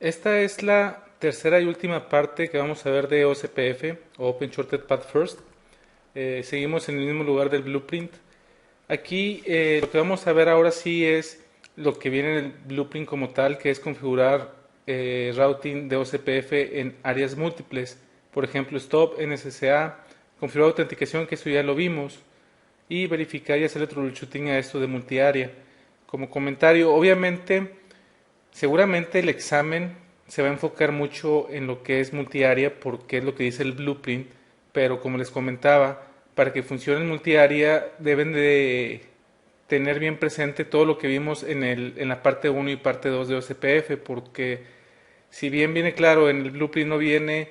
Esta es la tercera y última parte que vamos a ver de OSPF, o Open Shorted Path First. Seguimos en el mismo lugar del blueprint. Aquí lo que vamos a ver ahora sí es lo que viene en el blueprint como tal, que es configurar routing de OSPF en áreas múltiples. Por ejemplo, stop, NSSA, configurar autenticación, que eso ya lo vimos, y verificar y hacerle troubleshooting a esto de multiárea. Como comentario, obviamente, seguramente el examen se va a enfocar mucho en lo que es multiárea porque es lo que dice el blueprint, pero como les comentaba, para que funcione el multiárea deben de tener bien presente todo lo que vimos en la parte uno y parte 2 de OCPF, porque si bien viene claro, en el blueprint no viene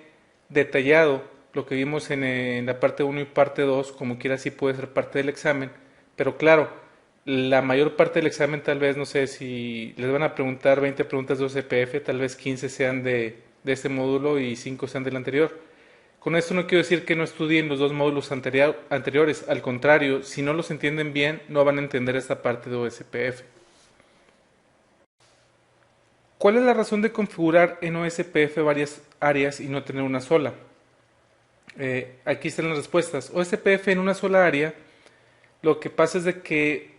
detallado lo que vimos en la parte uno y parte 2 como quiera sí puede ser parte del examen, pero claro, la mayor parte del examen tal vez, no sé, si les van a preguntar 20 preguntas de OCPF, tal vez 15 sean de este módulo y 5 sean del anterior. Con esto no quiero decir que no estudien los dos módulos anteriores, al contrario, si no los entienden bien, no van a entender esta parte de OSPF. ¿Cuál es la razón de configurar en OSPF varias áreas y no tener una sola? Aquí están las respuestas. OSPF en una sola área, lo que pasa es de que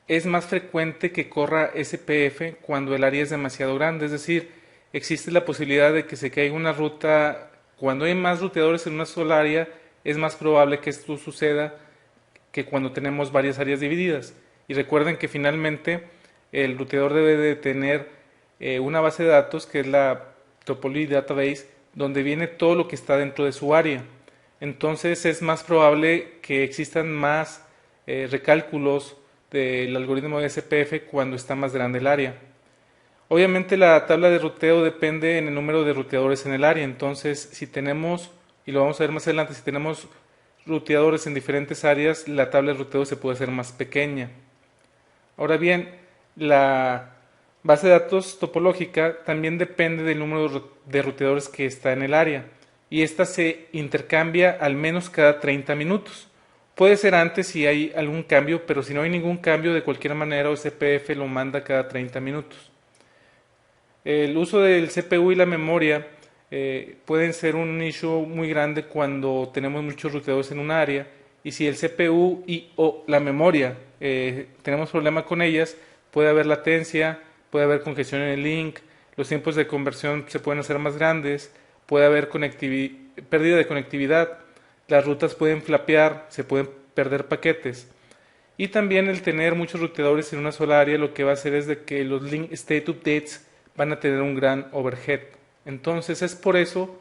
es más frecuente que corra SPF cuando el área es demasiado grande, es decir, existe la posibilidad de que se caiga una ruta, cuando hay más ruteadores en una sola área, es más probable que esto suceda que cuando tenemos varias áreas divididas. Y recuerden que finalmente el ruteador debe de tener una base de datos que es la Topology Database, donde viene todo lo que está dentro de su área. Entonces es más probable que existan más recálculos del algoritmo de SPF cuando está más grande el área. Obviamente la tabla de ruteo depende en el número de ruteadores en el área, entonces si tenemos, y lo vamos a ver más adelante, si tenemos ruteadores en diferentes áreas, la tabla de ruteo se puede hacer más pequeña. Ahora bien, la base de datos topológica también depende del número de ruteadores que está en el área y esta se intercambia al menos cada 30 minutos. Puede ser antes si hay algún cambio, pero si no hay ningún cambio, de cualquier manera OSPF lo manda cada 30 minutos. El uso del CPU y la memoria pueden ser un issue muy grande cuando tenemos muchos ruteadores en un área y si el CPU y o la memoria tenemos problema con ellas, puede haber latencia, puede haber congestión en el link, los tiempos de conversión se pueden hacer más grandes, puede haber pérdida de conectividad, las rutas pueden flapear, se pueden perder paquetes. Y también el tener muchos ruteadores en una sola área lo que va a hacer es de que los link state updates van a tener un gran overhead. Entonces es por eso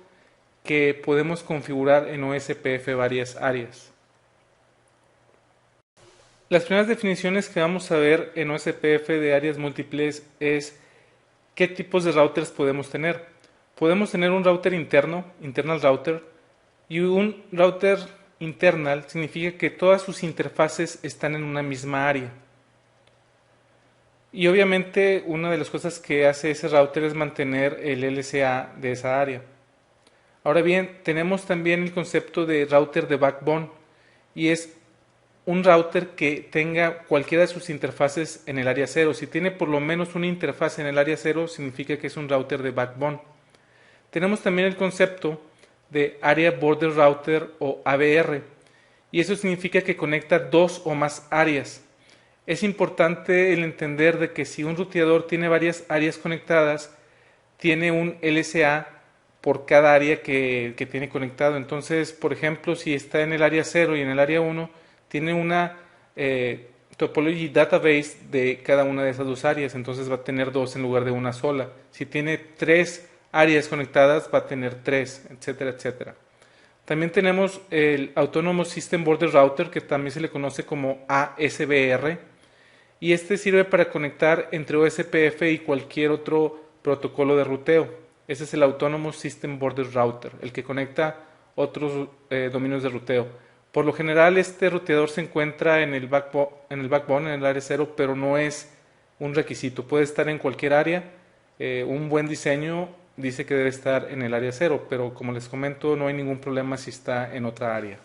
que podemos configurar en OSPF varias áreas. Las primeras definiciones que vamos a ver en OSPF de áreas múltiples es qué tipos de routers podemos tener. Podemos tener un router interno, internal router, y un router internal significa que todas sus interfaces están en una misma área. Y obviamente una de las cosas que hace ese router es mantener el LSA de esa área. Ahora bien, tenemos también el concepto de router de backbone y es un router que tenga cualquiera de sus interfaces en el área 0. Si tiene por lo menos una interfaz en el área 0, significa que es un router de backbone. Tenemos también el concepto de Area Border Router o ABR y eso significa que conecta dos o más áreas. Es importante el entender de que si un ruteador tiene varias áreas conectadas, tiene un LSA por cada área que tiene conectado. Entonces, por ejemplo, si está en el área 0 y en el área 1, tiene una topology database de cada una de esas dos áreas. Entonces va a tener dos en lugar de una sola. Si tiene tres áreas conectadas, va a tener tres, etcétera, etcétera. También tenemos el Autonomous System Border Router, que también se le conoce como ASBR, y este sirve para conectar entre OSPF y cualquier otro protocolo de ruteo. Ese es el Autonomous System Border Router, el que conecta otros dominios de ruteo. Por lo general este ruteador se encuentra en el backbone, en el área 0, pero no es un requisito. Puede estar en cualquier área. Un buen diseño dice que debe estar en el área 0, pero como les comento no hay ningún problema si está en otra área.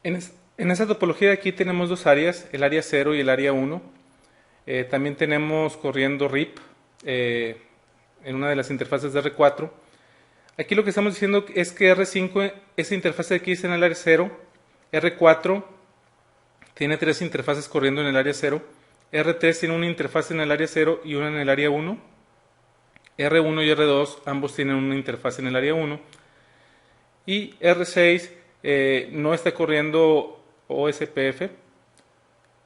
En esta topología de aquí tenemos dos áreas, el área 0 y el área 1. También tenemos corriendo RIP. en una de las interfaces de R4. Aquí lo que estamos diciendo es que R5, esa interfaz de aquí está en el área 0, R4 tiene 3 interfaces corriendo en el área 0, R3 tiene una interfaz en el área 0 y una en el área 1, R1 y R2 ambos tienen una interfaz en el área 1, y R6 no está corriendo OSPF,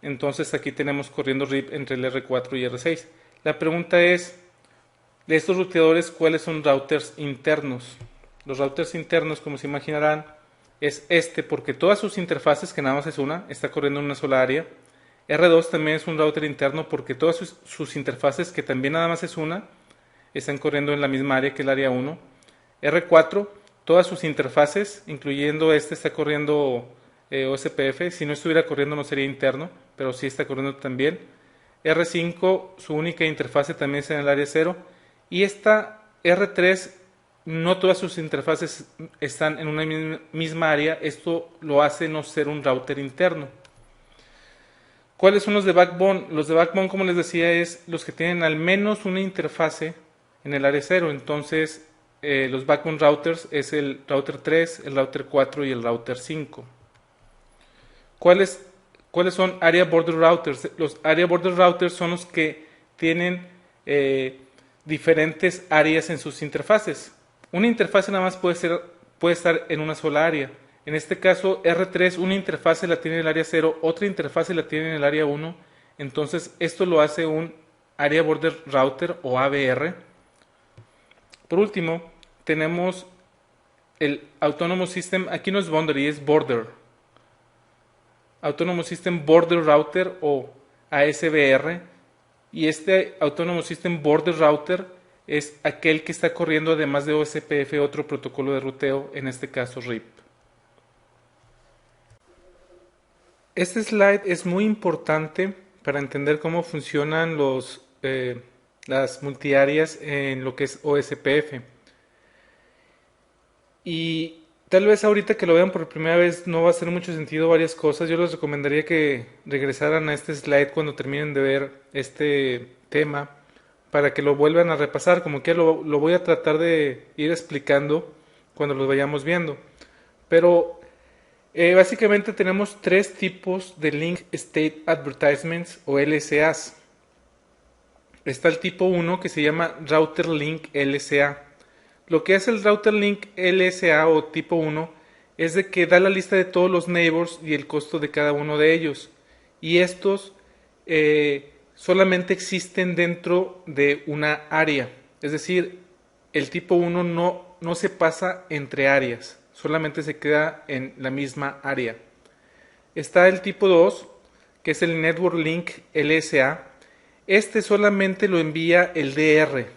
entonces aquí tenemos corriendo RIP entre el R4 y R6. La pregunta es, de estos ruteadores, ¿cuáles son routers internos? Los routers internos, como se imaginarán, es porque todas sus interfaces, que nada más es una, está corriendo en una sola área. R2 también es un router interno porque todas sus interfaces, que también nada más es una, están corriendo en la misma área que el área 1. R4, todas sus interfaces, incluyendo está corriendo OSPF. Si no estuviera corriendo no sería interno, pero sí está corriendo también. R5, su única interfase también está en el área 0. Y esta R3, no todas sus interfaces están en una misma área. Esto lo hace no ser un router interno. ¿Cuáles son los de backbone? Los de backbone, como les decía, es los que tienen al menos una interfase en el área 0. Entonces, los backbone routers es el router 3, el router 4 y el router 5. ¿Cuáles son area border routers? Los area border routers son los que tienen diferentes áreas en sus interfaces. Una interfase nada más puede estar en una sola área. En este caso, R3, una interfase la tiene en el área 0, otra interfase la tiene en el área 1. Entonces, esto lo hace un Area Border Router o ABR. Por último, tenemos el Autonomous System. Aquí no es Boundary, es Border. Autonomous System Border Router o ASBR. Y este Autonomous System Border Router es aquel que está corriendo además de OSPF otro protocolo de ruteo, en este caso RIP. Este slide es muy importante para entender cómo funcionan las multiáreas en lo que es OSPF. Y tal vez ahorita que lo vean por primera vez no va a hacer mucho sentido varias cosas. Yo les recomendaría que regresaran a este slide cuando terminen de ver este tema para que lo vuelvan a repasar. Como que lo voy a tratar de ir explicando cuando lo vayamos viendo. Pero básicamente tenemos 3 tipos de Link State Advertisements o LSAs. Está el tipo 1 que se llama Router Link LSA. Lo que hace el Router Link LSA o tipo 1 es de que da la lista de todos los neighbors y el costo de cada uno de ellos. Y estos solamente existen dentro de una área. Es decir, el tipo 1 no se pasa entre áreas. Solamente se queda en la misma área. Está el tipo 2, que es el Network Link LSA. Este solamente lo envía el DR.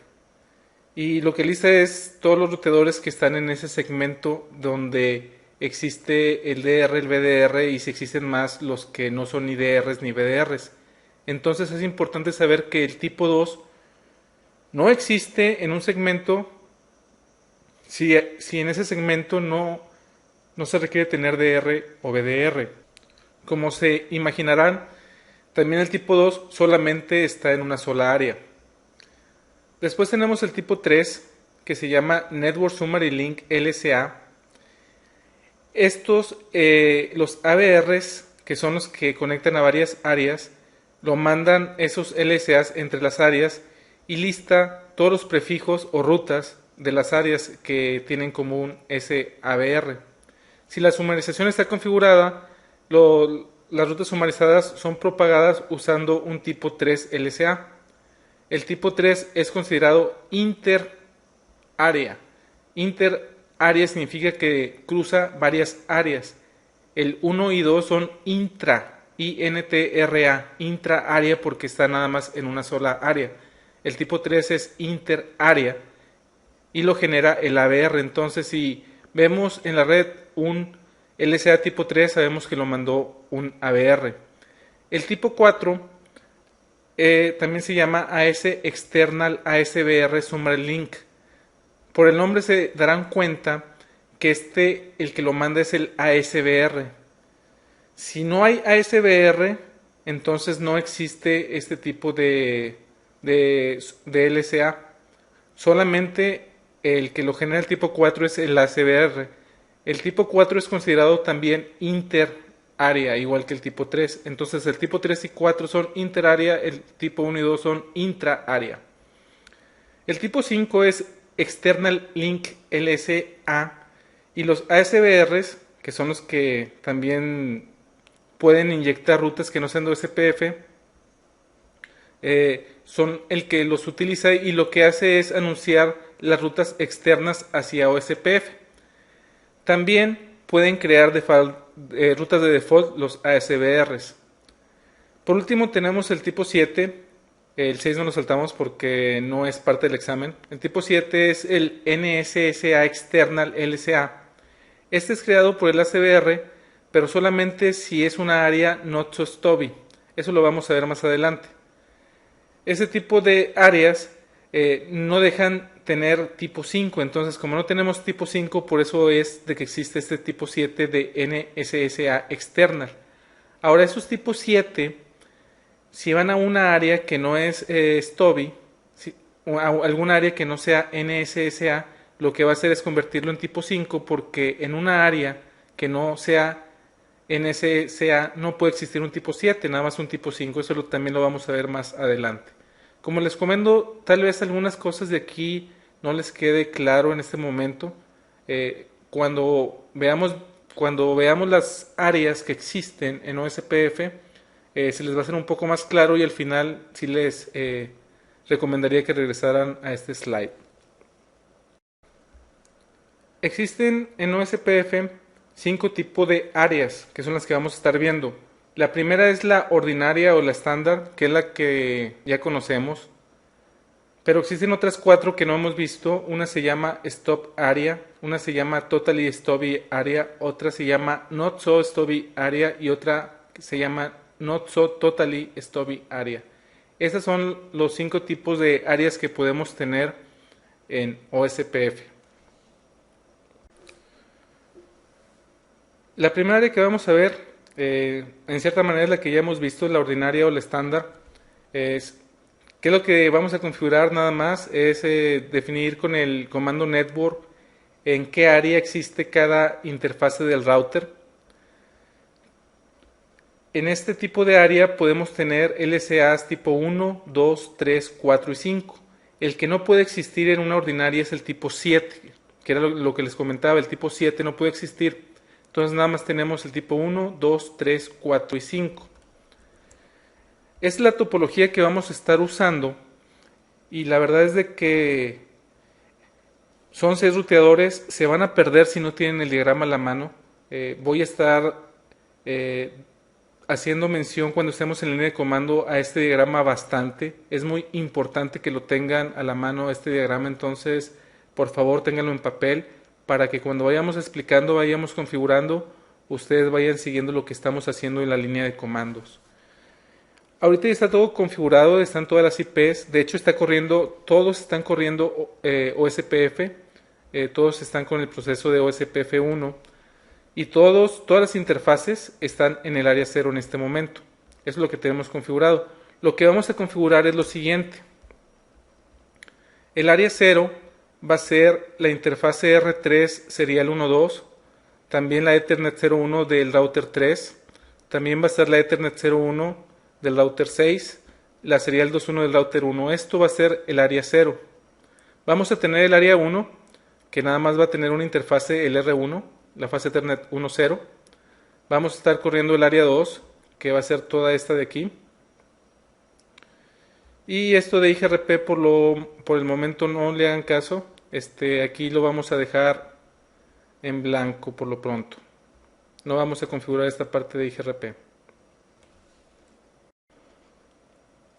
Y lo que lista es todos los ruteadores que están en ese segmento donde existe el DR, el VDR, y si existen más los que no son ni DRs ni VDRs. Entonces es importante saber que el tipo 2 no existe en un segmento si en ese segmento no se requiere tener DR o VDR. Como se imaginarán, también el tipo 2 solamente está en una sola área. Después tenemos el tipo 3, que se llama Network Summary Link LSA. Estos, los ABRs, que son los que conectan a varias áreas, lo mandan esos LSAs entre las áreas y lista todos los prefijos o rutas de las áreas que tienen en común ese ABR. Si la sumarización está configurada, las rutas sumarizadas son propagadas usando un tipo 3 LSA. El tipo 3 es considerado inter-área. Inter-área significa que cruza varias áreas. El 1 y 2 son intra, I-N-T-R-A, intra-área porque está nada más en una sola área. El tipo 3 es inter-área y lo genera el ABR. Entonces, si vemos en la red un LSA tipo 3, sabemos que lo mandó un ABR. El tipo 4 también se llama AS External ASBR Summary Link. Por el nombre se darán cuenta que el que lo manda es el ASBR. Si no hay ASBR, entonces no existe este tipo de LSA. Solamente el que lo genera el tipo 4 es el ACBR. El tipo 4 es considerado también interárea, igual que el tipo 3. Entonces el tipo 3 y 4 son interárea, el tipo 1 y 2 son intraárea. El tipo 5 es External Link LSA y los ASBRs, que son los que también pueden inyectar rutas que no sean de OSPF, son el que los utiliza y lo que hace es anunciar las rutas externas hacia OSPF. También pueden crear rutas de default los ASBRs. Por último tenemos el tipo 7, el 6 no lo saltamos porque no es parte del examen. El tipo 7 es el NSSA External LSA. Este es creado por el ACBR, pero solamente si es una área not so stubby. Eso lo vamos a ver más adelante. Ese tipo de áreas no dejan tener tipo 5, entonces como no tenemos tipo 5, por eso es de que existe este tipo 7 de NSSA External. Ahora esos tipos 7, si van a una área que no es stubby, o a alguna área que no sea NSSA, lo que va a hacer es convertirlo en tipo 5, porque en una área que no sea NSSA no puede existir un tipo 7, nada más un tipo 5. Eso también lo vamos a ver más adelante. Como les comento, tal vez algunas cosas de aquí no les quede claro en este momento. Cuando veamos las áreas que existen en OSPF, se les va a hacer un poco más claro y al final sí les recomendaría que regresaran a este slide. Existen en OSPF 5 tipos de áreas, que son las que vamos a estar viendo. La primera es la ordinaria o la estándar, que es la que ya conocemos. Pero existen otras 4 que no hemos visto. Una se llama Stop Area, una se llama Totally Stubby Area, otra se llama Not So Stubby Area y otra se llama Not So Totally Stubby Area. Esos son los 5 tipos de áreas que podemos tener en OSPF. La primera área que vamos a ver, en cierta manera es la que ya hemos visto, la ordinaria o la estándar. ¿Qué es lo que vamos a configurar nada más? Es definir con el comando network en qué área existe cada interfase del router. En este tipo de área podemos tener LSAs tipo 1, 2, 3, 4 y 5. El que no puede existir en una ordinaria es el tipo 7, que era lo que les comentaba, el tipo 7 no puede existir. Entonces nada más tenemos el tipo 1, 2, 3, 4 y 5. Es la topología que vamos a estar usando y la verdad es de que son 6 ruteadores, se van a perder si no tienen el diagrama a la mano. Voy a estar haciendo mención cuando estemos en línea de comando a este diagrama bastante. Es muy importante que lo tengan a la mano este diagrama, entonces por favor ténganlo en papel para que cuando vayamos explicando, vayamos configurando, ustedes vayan siguiendo lo que estamos haciendo en la línea de comandos. Ahorita ya está todo configurado, están todas las IPs, de hecho todos están corriendo OSPF, todos están con el proceso de OSPF 1 y todas las interfaces están en el área 0 en este momento. Eso es lo que tenemos configurado. Lo que vamos a configurar es lo siguiente. El área 0 va a ser la interfase R3 serial 1.2, también la Ethernet 0.1 del router 3, también va a ser la Ethernet 0.1 del router 6, la serial 2.1 del router 1. Esto va a ser el área 0. Vamos a tener el área 1, que nada más va a tener una interfase el R1, la fase Ethernet 1.0. Vamos a estar corriendo el área 2, que va a ser toda esta de aquí. Y esto de IGRP por el momento no le hagan caso. Aquí lo vamos a dejar en blanco por lo pronto. No vamos a configurar esta parte de IGRP.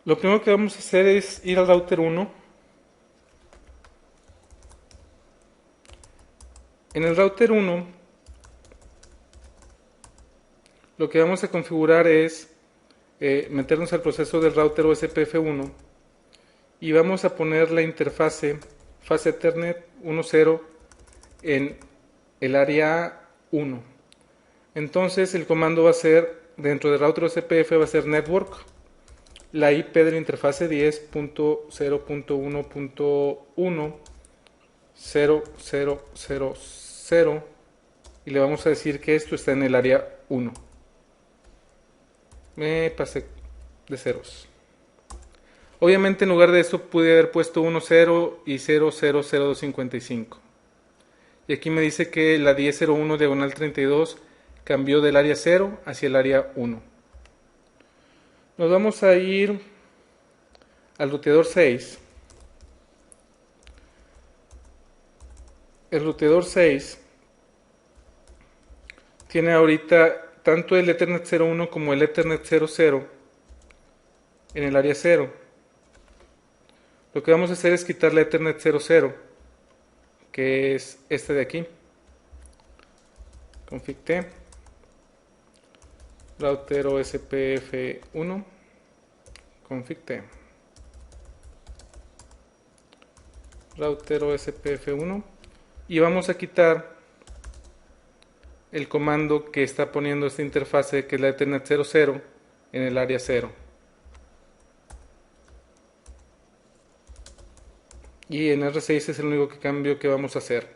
Lo primero que vamos a hacer es ir al router 1. En el router 1 lo que vamos a configurar es meternos al proceso del router OSPF1 y vamos a poner la interfase fase Ethernet 1.0 en el área 1. Entonces el comando va a ser, dentro del router OSPF va a ser network la IP de la interfase 10.0.1.1.0.000 y le vamos a decir que esto está en el área 1. Me pasé de ceros. Obviamente en lugar de esto pude haber puesto 1.0 y 0.00255. Y aquí me dice que la 10.01 diagonal 32 cambió del área 0 hacia el área 1. Nos vamos a ir al ruteador 6. El ruteador 6 tiene ahorita tanto el Ethernet 01 como el Ethernet 00 en el área 0. Lo que vamos a hacer es quitar la Ethernet 00, que es este de aquí. Config T, router OSPF1, config T, router OSPF1, y vamos a quitar el comando que está poniendo esta interfase, que es la Ethernet 00 en el área 0. Y en R6 es el único cambio que vamos a hacer.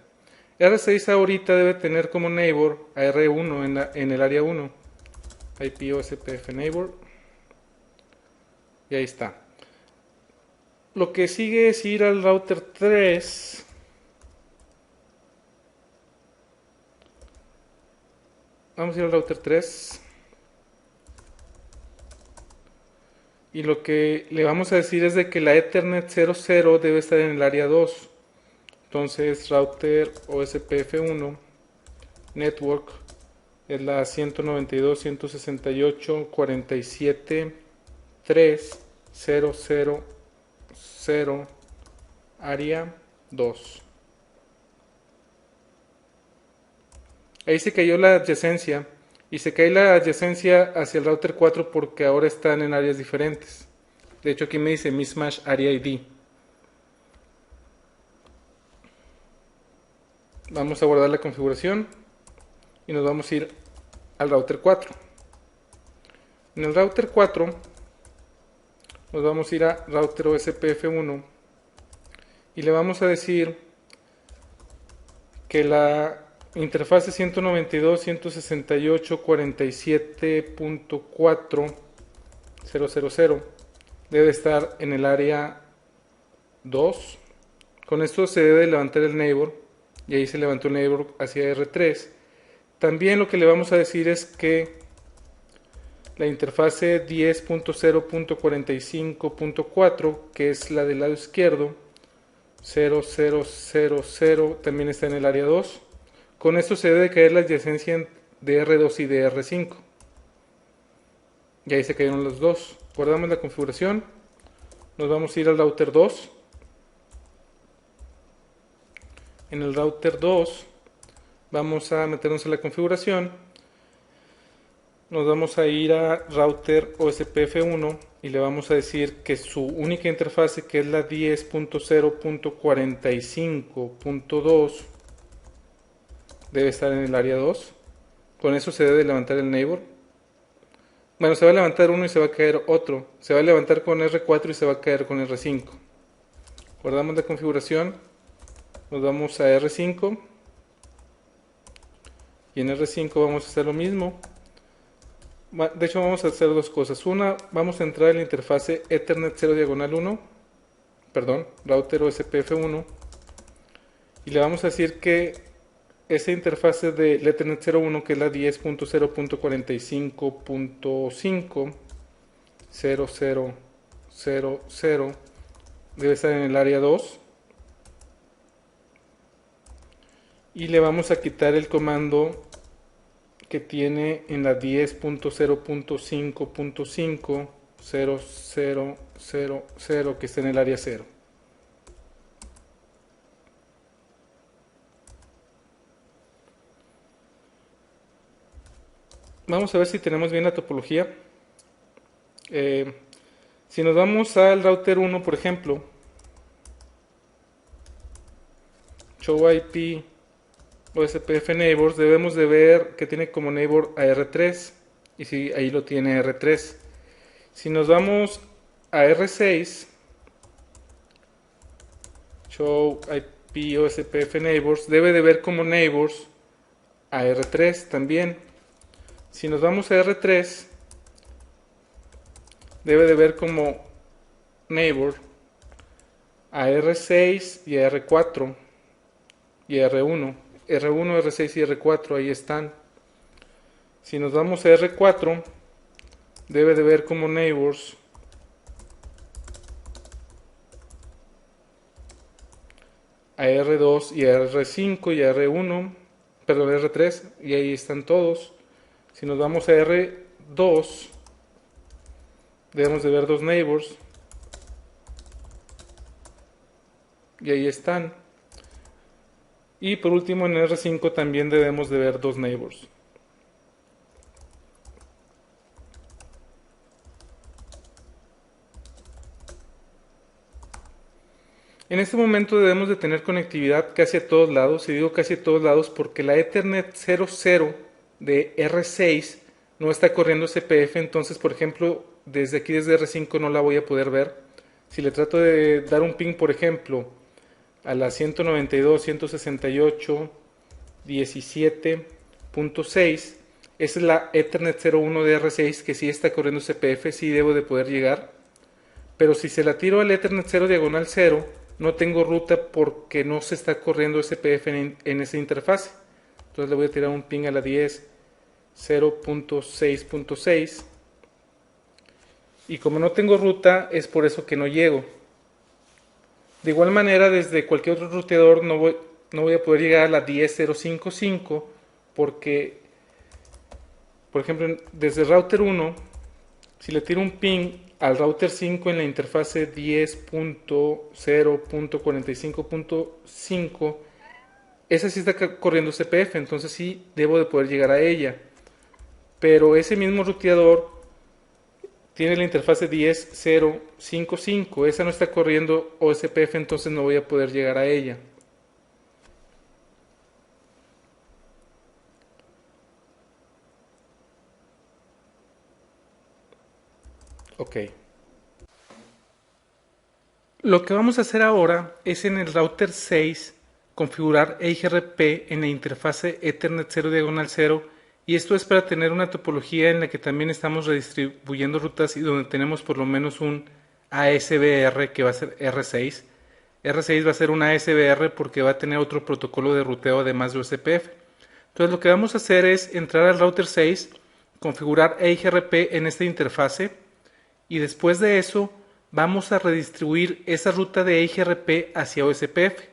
R6 ahorita debe tener como neighbor a R1 en el área 1. IP OSPF neighbor. Y ahí está. Lo que sigue es ir al router 3. Vamos a ir al router 3. Y lo que le vamos a decir es de que la Ethernet 00 debe estar en el área 2. Entonces router OSPF1 network es la 192.168.47.3.0.0.0 área 2. Ahí se cayó la adyacencia. Y se cae la adyacencia hacia el router 4 porque ahora están en áreas diferentes. De hecho aquí me dice mismatch area ID. Vamos a guardar la configuración y nos vamos a ir al router 4. En el router 4 nos vamos a ir a router OSPF1 y le vamos a decir que la interfase 192.168.47.4.0.0.0 debe estar en el área 2. Con esto se debe levantar el neighbor y ahí se levantó el neighbor hacia R3. También lo que le vamos a decir es que la interfase 10.0.45.4, que es la del lado izquierdo, 0000, también está en el área 2. Con esto se debe caer la adyacencia de R2 y de R5. Y ahí se cayeron los dos. Guardamos la configuración. Nos vamos a ir al router 2. En el router 2 vamos a meternos en la configuración. Nos vamos a ir a router OSPF1 y le vamos a decir que su única interfase, que es la 10.0.45.2, debe estar en el área 2. Con eso se debe levantar el neighbor. Bueno, se va a levantar uno y se va a caer otro. Se va a levantar con R4 y se va a caer con R5. Guardamos la configuración. Nos vamos a R5. Y en R5 vamos a hacer lo mismo. De hecho vamos a hacer dos cosas. Una, vamos a entrar en la interfase Ethernet 0 diagonal 1. Perdón, router OSPF1. Y le vamos a decir que esa interfase de Ethernet 01, que es la 10.0.45.5.0.0.0.0, debe estar en el área 2. Y le vamos a quitar el comando que tiene en la 10.0.5.5.0.0.0, que está en el área 0. Vamos a ver si tenemos bien la topología. Si nos vamos al router 1, por ejemplo, show IP OSPF neighbors, debemos de ver que tiene como neighbor a R3, y si ahí lo tiene R3. Si nos vamos a R6, show IP OSPF neighbors, debe de ver como neighbors a R3 también. Si nos vamos a R3, debe de ver como neighbor a R6 y a R4 y a R1. R1, R6 y R4, ahí están. Si nos vamos a R4, debe de ver como neighbors a R2 y a R5 y a R1, perdón, R3, y ahí están todos. Si nos vamos a R2, debemos de ver dos neighbors, y ahí están. Y por último en R5 también debemos de ver dos neighbors. En este momento debemos de tener conectividad casi a todos lados, y digo casi a todos lados porque la Ethernet 00 de R6 no está corriendo CPF, entonces por ejemplo desde aquí desde R5 no la voy a poder ver. Si le trato de dar un ping por ejemplo a la 192.168.17.6, esa es la Ethernet 01 de R6 que sí está corriendo CPF, sí debo de poder llegar. Pero si se la tiro al Ethernet 0 diagonal 0, no tengo ruta porque no se está corriendo SPF en esa interfase. Entonces le voy a tirar un ping a la 10.0.6.6. Y como no tengo ruta, es por eso que no llego. De igual manera, desde cualquier otro ruteador no voy a poder llegar a la 10.055 porque, por ejemplo, desde el router 1, si le tiro un ping al router 5 en la interfase 10.0.45.5, esa sí está corriendo CPF, entonces sí debo de poder llegar a ella. Pero ese mismo ruteador tiene la interfase 10.0.55, esa no está corriendo OSPF, entonces no voy a poder llegar a ella. Ok. Lo que vamos a hacer ahora es en el router 6 configurar EIGRP en la interfase Ethernet 0 diagonal 0, y esto es para tener una topología en la que también estamos redistribuyendo rutas y donde tenemos por lo menos un ASBR que va a ser R6. R6 va a ser un ASBR porque va a tener otro protocolo de ruteo además de OSPF. Entonces lo que vamos a hacer es entrar al router 6, configurar EIGRP en esta interfase, y después de eso vamos a redistribuir esa ruta de EIGRP hacia OSPF.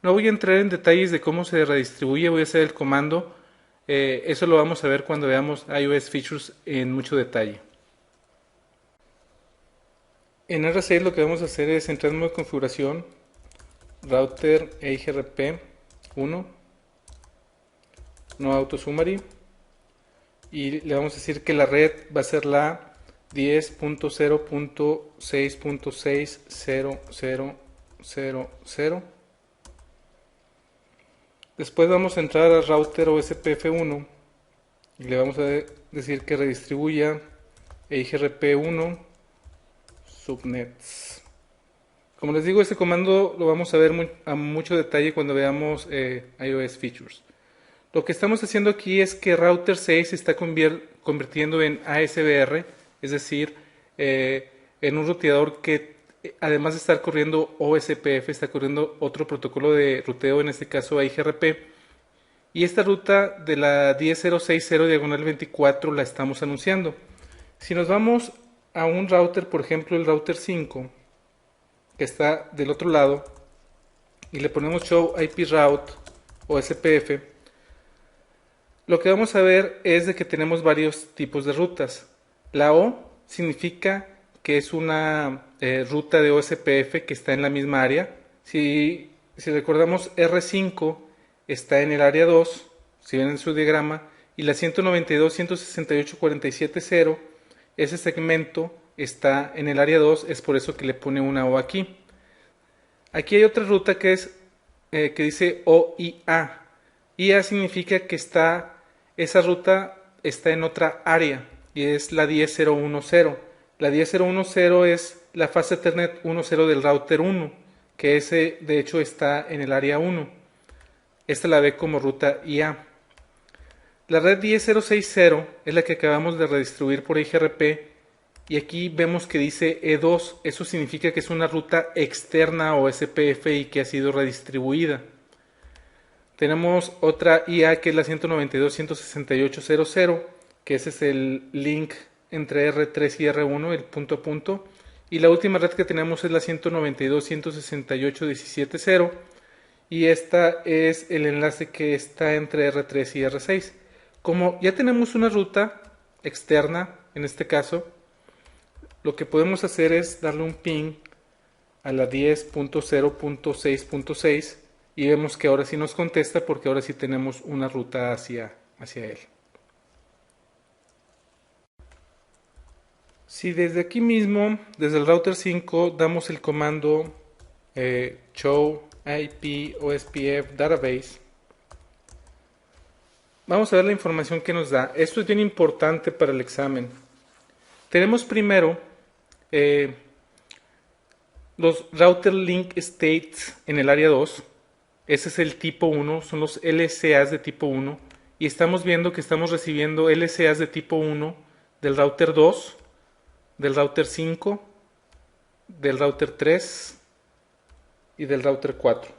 No voy a entrar en detalles de cómo se redistribuye, voy a hacer el comando. Eso lo vamos a ver cuando veamos iOS Features en mucho detalle. En R6 lo que vamos a hacer es entrar en modo de configuración, router EIGRP 1, no auto summary, y le vamos a decir que la red va a ser la 10.0.6.60000. Después vamos a entrar al router OSPF1 y le vamos a decir que redistribuya EIGRP1 subnets. Como les digo, este comando lo vamos a ver a mucho detalle cuando veamos iOS Features. Lo que estamos haciendo aquí es que router 6 se está convirtiendo en ASBR, es decir, en un ruteador que además de estar corriendo OSPF, está corriendo otro protocolo de ruteo, en este caso EIGRP. Y esta ruta de la 10.060 diagonal 24 la estamos anunciando. Si nos vamos a un router, por ejemplo el router 5, que está del otro lado, y le ponemos show IP route OSPF, lo que vamos a ver es de que tenemos varios tipos de rutas. La O significa que es una ruta de OSPF que está en la misma área. Si recordamos, R5 está en el área 2, si ven en su diagrama, y la 192.168.47.0, ese segmento está en el área 2, es por eso que le pone una O aquí. Aquí hay otra ruta que dice OIA. IA significa que esa ruta está en otra área y es la 10.010. La 10.010 es la fase Ethernet 1.0 del router 1, que ese de hecho está en el área 1. Esta la ve como ruta IA. La red 10.060 es la que acabamos de redistribuir por IGRP y aquí vemos que dice E2. Eso significa que es una ruta externa o SPF y que ha sido redistribuida. Tenemos otra IA que es la 192.168.00, que ese es el link entre R3 y R1, el punto a punto. Y la última red que tenemos es la 192.168.17.0 y esta es el enlace que está entre R3 y R6. Como ya tenemos una ruta externa, en este caso, lo que podemos hacer es darle un ping a la 10.0.6.6 y vemos que ahora sí nos contesta porque ahora sí tenemos una ruta hacia él. Si desde aquí mismo, desde el router 5, damos el comando show IP OSPF database, vamos a ver la información que nos da. Esto es bien importante para el examen. Tenemos primero los router link states en el área 2. Ese es el tipo 1, son los LCAs de tipo 1. Y estamos viendo que estamos recibiendo LCAs de tipo 1 del router 2, del router 5, del router 3 y del router 4.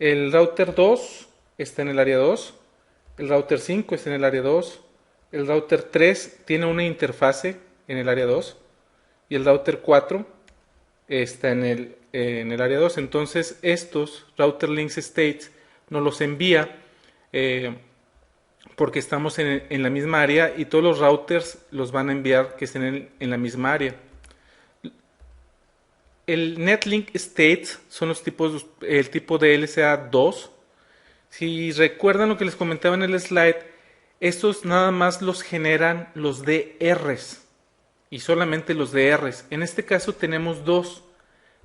El router 2 está en el área 2, el router 5 está en el área 2, el router 3 tiene una interfase en el área 2 y el router 4 está en el área 2. Entonces estos router links states nos los envía porque estamos en la misma área y todos los routers los van a enviar que estén en la misma área. El netlink states son los tipos, el tipo de LCA2. Si recuerdan lo que les comentaba en el slide, estos nada más los generan los DRs y solamente los DRs. En este caso tenemos dos.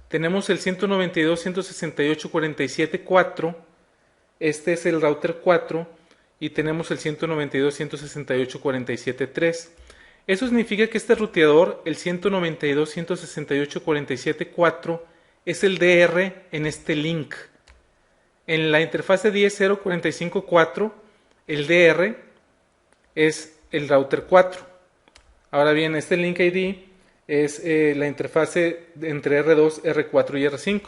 Tenemos el 192.168.47.4, este es el router 4, y tenemos el 192.168.47.3. Eso significa que este ruteador, el 192.168.47.4, es el DR en este link. En la interfase 10.0.45.4, el DR es el router 4. Ahora bien, este link ID es la interfase entre R2, R4 y R5.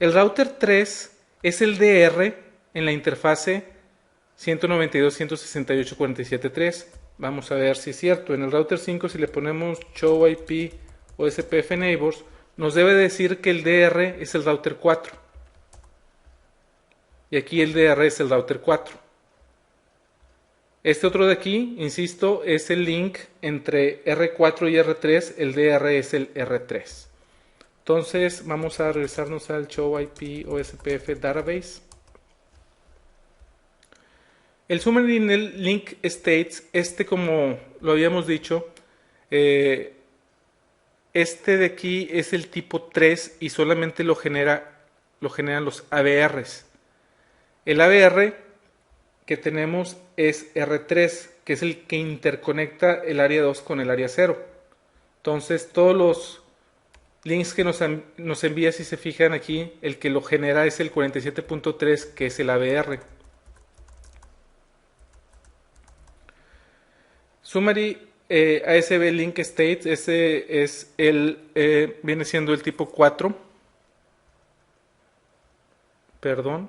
El router 3 es el DR en la interfase 192.168.47.3. Vamos a ver si es cierto. En el router 5, si le ponemos show IP o SPF neighbors, nos debe decir que el DR es el router 4. Y aquí el DR es el router 4. Este otro de aquí, insisto, es el link entre R4 y R3. El DR es el R3. Entonces vamos a regresarnos al show IP o SPF database. El summary link states, como lo habíamos dicho, este de aquí es el tipo 3 y solamente lo generan los ABRs. El ABR que tenemos es R3, que es el que interconecta el área 2 con el área 0. Entonces todos los links que nos envía, si se fijan aquí, el que lo genera es el 47.3, que es el ABR. Summary ASB Link States, ese es viene siendo el tipo 4. Perdón.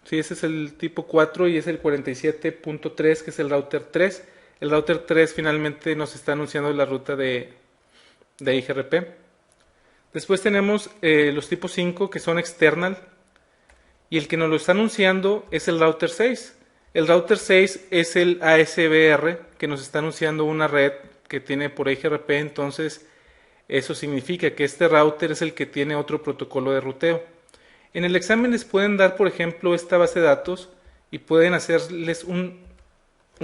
Sí, ese es el tipo 4 y es el 47.3, que es el router 3. El router 3 finalmente nos está anunciando la ruta de IGRP. Después tenemos los tipos 5, que son external. Y el que nos lo está anunciando es el router 6. El router 6 es el ASBR, que nos está anunciando una red que tiene por IGRP. Entonces eso significa que este router es el que tiene otro protocolo de ruteo. En el examen les pueden dar, por ejemplo, esta base de datos y pueden hacerles un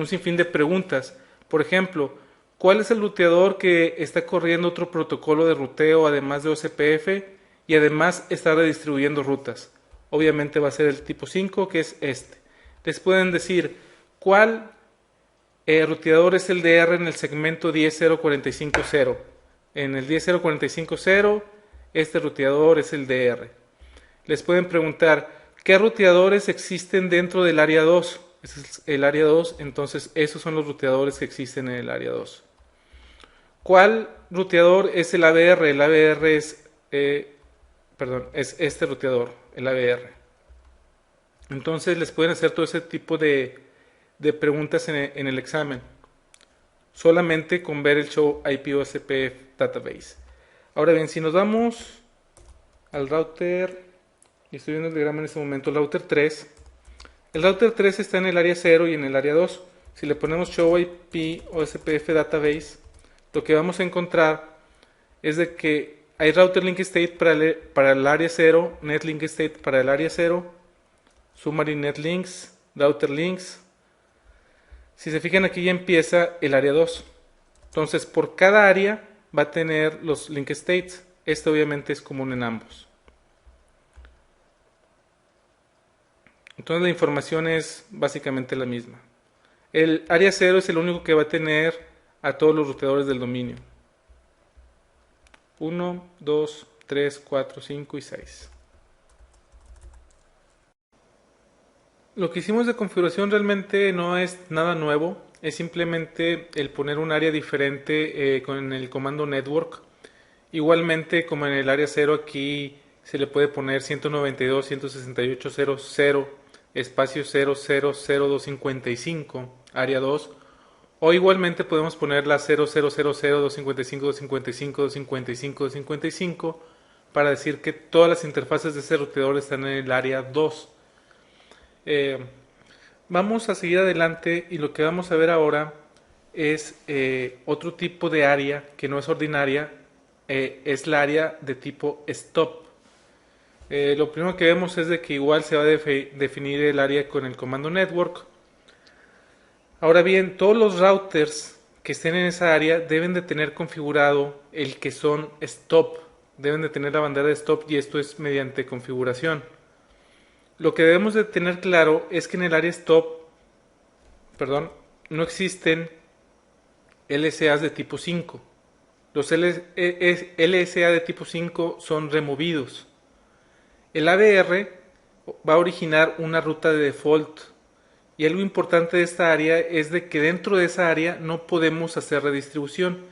sinfín de preguntas. Por ejemplo, ¿cuál es el ruteador que está corriendo otro protocolo de ruteo además de OSPF y además está redistribuyendo rutas? Obviamente va a ser el tipo 5, que es este. Les pueden decir, ¿cuál ruteador es el DR en el segmento 10.0.45.0? En el 10.0.45.0 este ruteador es el DR. Les pueden preguntar ¿qué ruteadores existen dentro del área 2? Ese es el área 2, entonces esos son los ruteadores que existen en el área 2. ¿Cuál ruteador es el ABR? El ABR es, es este ruteador, el ABR. Entonces les pueden hacer todo ese tipo de preguntas en el examen, solamente con ver el show IP OSPF Database. Ahora bien, si nos vamos al router, y estoy viendo el diagrama en este momento, el router 3. El router 3 está en el área 0 y en el área 2. Si le ponemos show IP OSPF Database, lo que vamos a encontrar es de que hay router link state para el área 0, net link state para el área 0, summary net links, router links. Si se fijan, aquí ya empieza el área 2. Entonces, por cada área va a tener los link states. Este obviamente es común en ambos. Entonces la información es básicamente la misma. El área 0 es el único que va a tener a todos los ruteadores del dominio. 1, 2, 3, 4, 5 y 6. Lo que hicimos de configuración realmente no es nada nuevo. Es simplemente el poner un área diferente con el comando network. Igualmente como en el área 0 aquí se le puede poner 192.168.0.0 espacio 0.0.0.255 área 2, o igualmente podemos poner la 0.0.0.255.255.255.255 para decir que todas las interfaces de ese ruteador están en el área 2. Vamos a seguir adelante y lo que vamos a ver ahora es otro tipo de área que no es ordinaria, es la área de tipo stop. Lo primero que vemos es de que igual se va a definir el área con el comando network. Ahora bien, todos los routers que estén en esa área deben de tener configurado el que son stop, deben de tener la bandera de stop, y esto es mediante configuración. Lo que debemos de tener claro es que en el área stop, no existen LSAs de tipo 5. Los LSA de tipo 5 son removidos. El ABR va a originar una ruta de default, y algo importante de esta área es de que dentro de esa área no podemos hacer redistribución.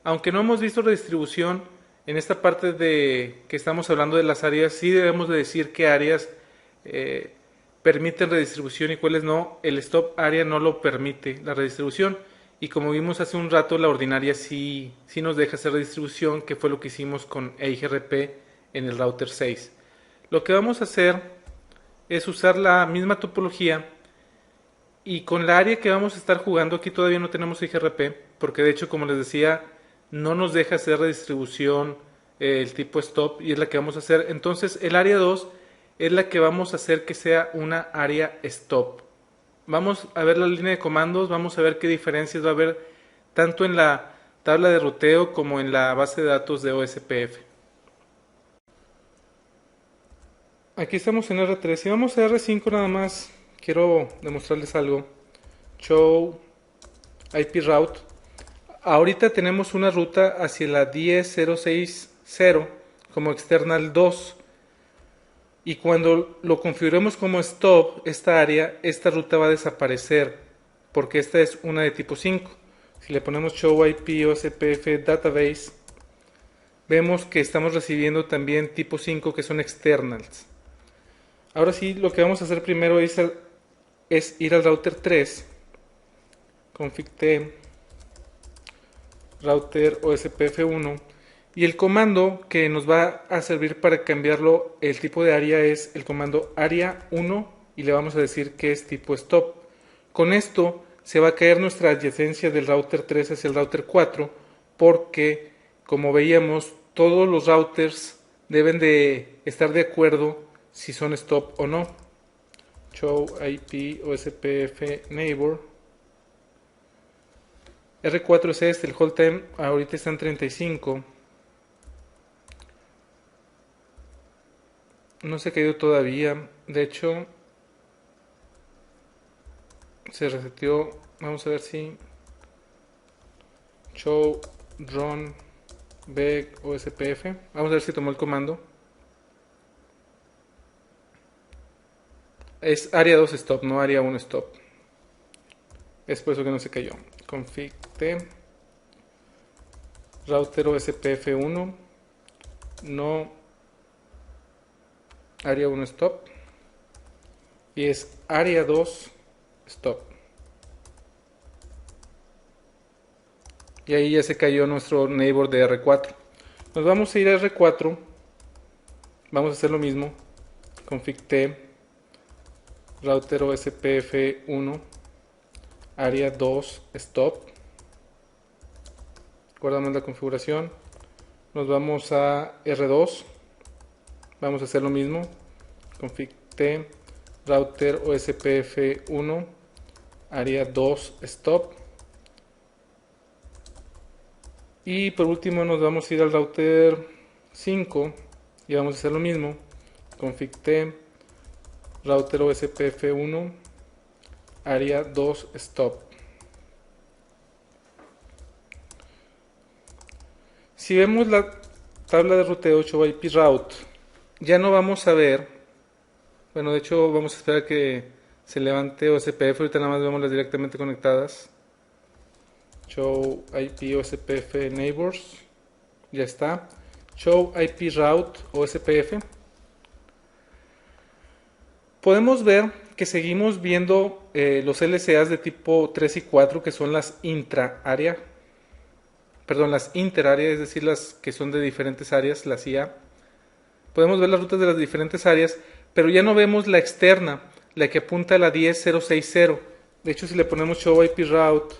Aunque no hemos visto redistribución, en esta parte de que estamos hablando de las áreas, sí debemos de decir qué áreas permiten redistribución y cuáles no. El stop área no lo permite, la redistribución, y como vimos hace un rato, la ordinaria sí nos deja hacer redistribución, que fue lo que hicimos con EIGRP en el router 6. Lo que vamos a hacer es usar la misma topología, y con la área que vamos a estar jugando aquí todavía no tenemos IGRP, porque de hecho, como les decía, no nos deja hacer redistribución el tipo stop, y es la que vamos a hacer. Entonces el área 2 es la que vamos a hacer que sea una área stop. Vamos a ver la línea de comandos, vamos a ver qué diferencias va a haber tanto en la tabla de ruteo como en la base de datos de OSPF. Aquí estamos en R3. Si vamos a R5 nada más, quiero demostrarles algo. Show IP route. Ahorita tenemos una ruta hacia la 10.0.6.0 como external 2. Y cuando lo configuremos como stop, esta área, esta ruta va a desaparecer, porque esta es una de tipo 5. Si le ponemos show IP OSPF database, vemos que estamos recibiendo también tipo 5, que son externals. Ahora sí, lo que vamos a hacer primero es ir al router 3, config t, router OSPF1, y el comando que nos va a servir para cambiarlo el tipo de área es el comando área 1, y le vamos a decir que es tipo stop. Con esto se va a caer nuestra adyacencia del router 3 hacia el router 4, porque como veíamos, todos los routers deben de estar de acuerdo si son stop o no. Show IP OSPF neighbor. R4 es este, el hold time ahorita está en 35. No se ha caído todavía. De hecho, se reseteó. Vamos a ver si show run Vec OSPF. Vamos a ver si tomó el comando. Es área 2 stop, no área 1 stop. Es por eso que no se cayó. Config T router OSPF1 no área 1 stop y es área 2 stop. Y ahí ya se cayó nuestro neighbor de R4. Nos vamos a ir a R4. Vamos a hacer lo mismo. Config T router OSPF1 área 2 stop. Guardamos la configuración. Nos vamos a R2. Vamos a hacer lo mismo. Config T router OSPF1 área 2 stop. Y por último nos vamos a ir al router 5 y vamos a hacer lo mismo. Config T router OSPF1 área 2 stop. Si vemos la tabla de ruteo 8IP route, ya no vamos a ver, bueno, de hecho vamos a esperar que se levante OSPF, ahorita nada más vemos las directamente conectadas. Show IP OSPF neighbors, ya está. Show IP route OSPF. Podemos ver que seguimos viendo los LCAs de tipo 3 y 4, que son las intra-área, perdón, las inter-área, es decir, las que son de diferentes áreas, las IA. Podemos ver las rutas de las diferentes áreas, pero ya no vemos la externa, la que apunta a la 10.060. De hecho, si le ponemos show IP route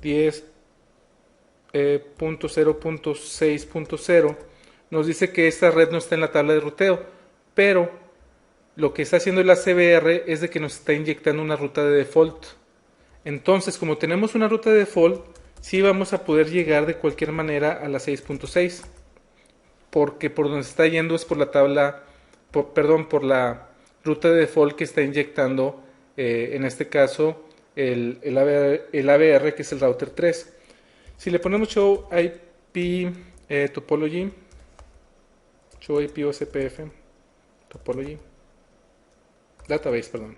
10.0.6.0, nos dice que esta red no está en la tabla de ruteo, pero lo que está haciendo el ACBR es de que nos está inyectando una ruta de default. Entonces, como tenemos una ruta de default, sí vamos a poder llegar de cualquier manera a la 6.6, porque por donde se está yendo es por la tabla, por la ruta de default que está inyectando, en este caso, el ABR, que es el router 3. Si le ponemos show IP topology, show IP OSPF topology, database, perdón,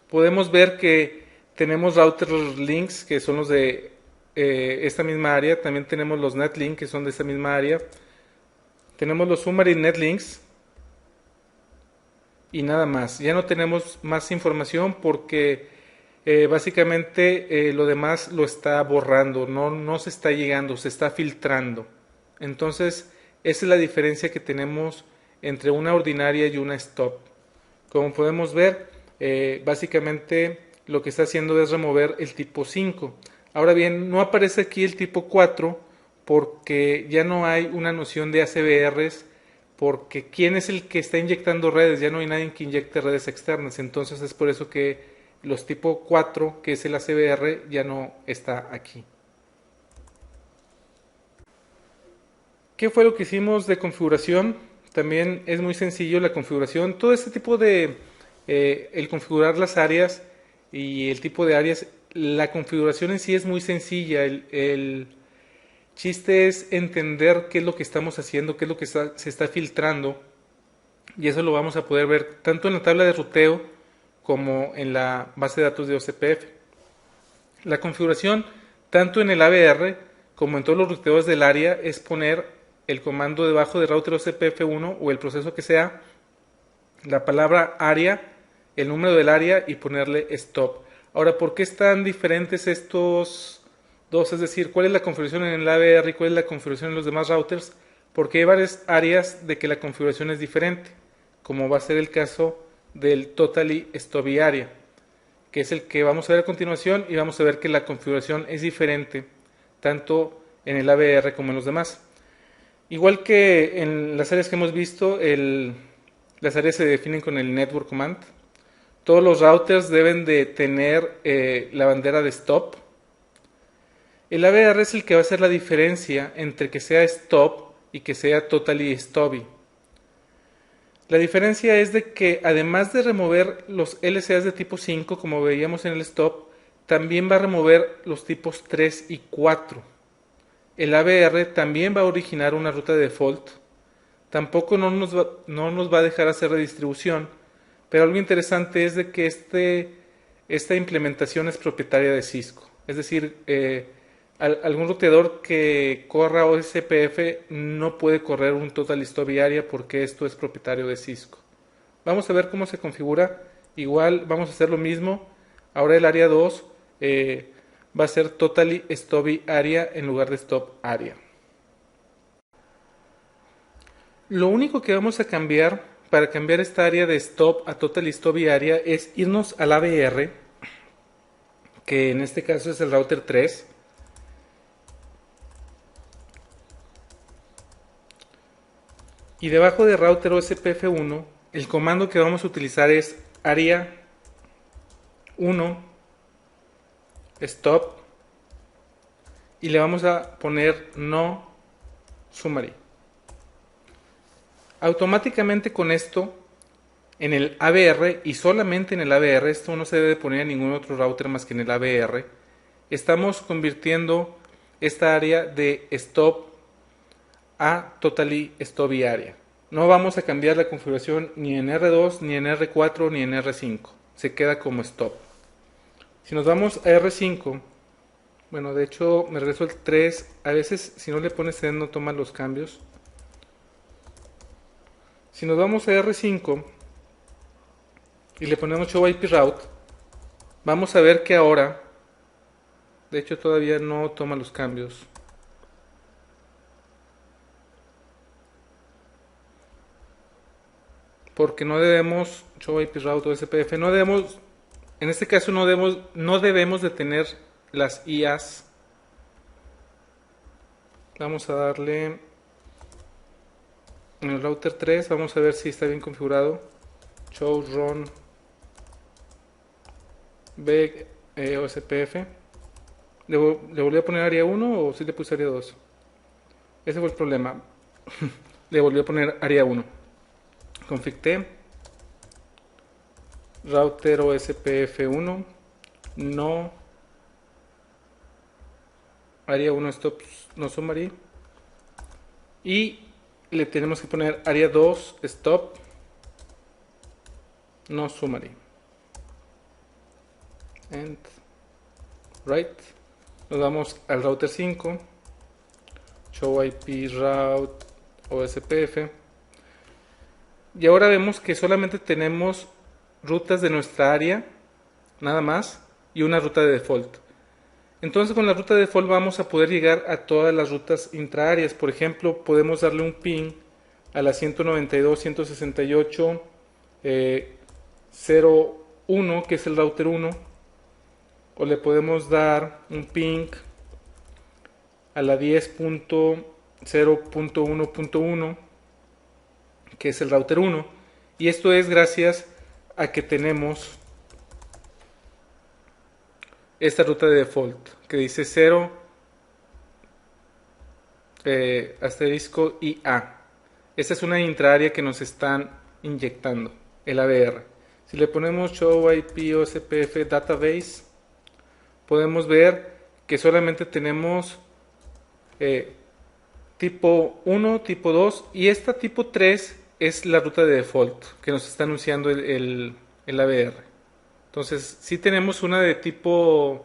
podemos ver que tenemos router links, que son los de esta misma área. También tenemos los netlink, que son de esta misma área. Tenemos los submarine netlinks y nada más. Ya no tenemos más información porque básicamente lo demás lo está borrando, no se está llegando, se está filtrando. Entonces, esa es la diferencia que tenemos entre una ordinaria y una stop. Como podemos ver, básicamente lo que está haciendo es remover el tipo 5. Ahora bien, no aparece aquí el tipo 4 porque ya no hay una noción de ACBRs, porque ¿quién es el que está inyectando redes? Ya no hay nadie que inyecte redes externas. Entonces es por eso que los tipo 4, que es el ACBR, ya no está aquí. ¿Qué fue lo que hicimos de configuración? También es muy sencillo la configuración. Todo este tipo de el configurar las áreas y el tipo de áreas, la configuración en sí es muy sencilla. El chiste es entender qué es lo que estamos haciendo, qué es lo que se está filtrando, y eso lo vamos a poder ver tanto en la tabla de ruteo como en la base de datos de OCPF. La configuración, tanto en el ABR como en todos los ruteos del área, es poner el comando debajo de router OCPF1 o el proceso que sea, la palabra área, el número del área y ponerle stop. Ahora, ¿por qué están diferentes estos dos? Es decir, ¿cuál es la configuración en el ABR y cuál es la configuración en los demás routers? Porque hay varias áreas de que la configuración es diferente, como va a ser el caso del Totally Stop Area, que es el que vamos a ver a continuación, y vamos a ver que la configuración es diferente tanto en el ABR como en los demás. Igual que en las áreas que hemos visto, las áreas se definen con el Network Command. Todos los routers deben de tener la bandera de stop. El ABR es el que va a hacer la diferencia entre que sea stop y que sea totally stopy. La diferencia es de que además de remover los LCAs de tipo 5, como veíamos en el stop, también va a remover los tipos 3 y 4. el ABR también va a originar una ruta de default. Tampoco no nos va a dejar hacer redistribución, pero algo interesante es de que esta implementación es propietaria de Cisco. Es decir, algún ruteador que corra OSPF no puede correr un total stop area porque esto es propietario de Cisco. Vamos a ver cómo se configura. Igual vamos a hacer lo mismo. Ahora el área 2 va a ser totally stop area en lugar de stop area. Lo único que vamos a cambiar para cambiar esta área de stop a total stop area es irnos al ABR, que en este caso es el router 3. Y debajo de router OSPF1, el comando que vamos a utilizar es area 1 stop y le vamos a poner no summary. Automáticamente con esto, en el ABR y solamente en el ABR, esto no se debe poner en ningún otro router más que en el ABR, estamos convirtiendo esta área de stop a totally stop area. No vamos a cambiar la configuración ni en R2, ni en R4, ni en R5. Se queda como stop. Si nos vamos a R5, bueno, de hecho me regreso al 3. A veces si no le pones send no toma los cambios. Si nos vamos a R5 y le ponemos show IP route, vamos a ver que ahora, de hecho todavía no toma los cambios. Porque no debemos, show IP route o SPF, no debemos, en este caso no debemos de tener las IAs. Vamos a darle en el router 3, vamos a ver si está bien configurado. Show run b OSPF. ¿Le volví a poner área 1 o si le puse área 2? Ese fue el problema. Le volví a poner área 1. Config T, router OSPF1, no, área 1 stop no summary, y le tenemos que poner área 2 stop no summary. And right, nos vamos al router 5, show IP route OSPF. Y ahora vemos que solamente tenemos rutas de nuestra área, nada más, y una ruta de default. Entonces con la ruta de default vamos a poder llegar a todas las rutas intraáreas. Por ejemplo, podemos darle un ping a la 192.168.0.1, que es el router 1, o le podemos dar un ping a la 10.0.1.1, que es el router 1, y esto es gracias a que tenemos esta ruta de default que dice 0 asterisco IA. Esta es una intraárea que nos están inyectando, el ABR. Si le ponemos show IP OSPF database, podemos ver que solamente tenemos tipo 1, tipo 2, y esta tipo 3 es la ruta de default que nos está anunciando el ABR. Entonces, sí tenemos una de tipo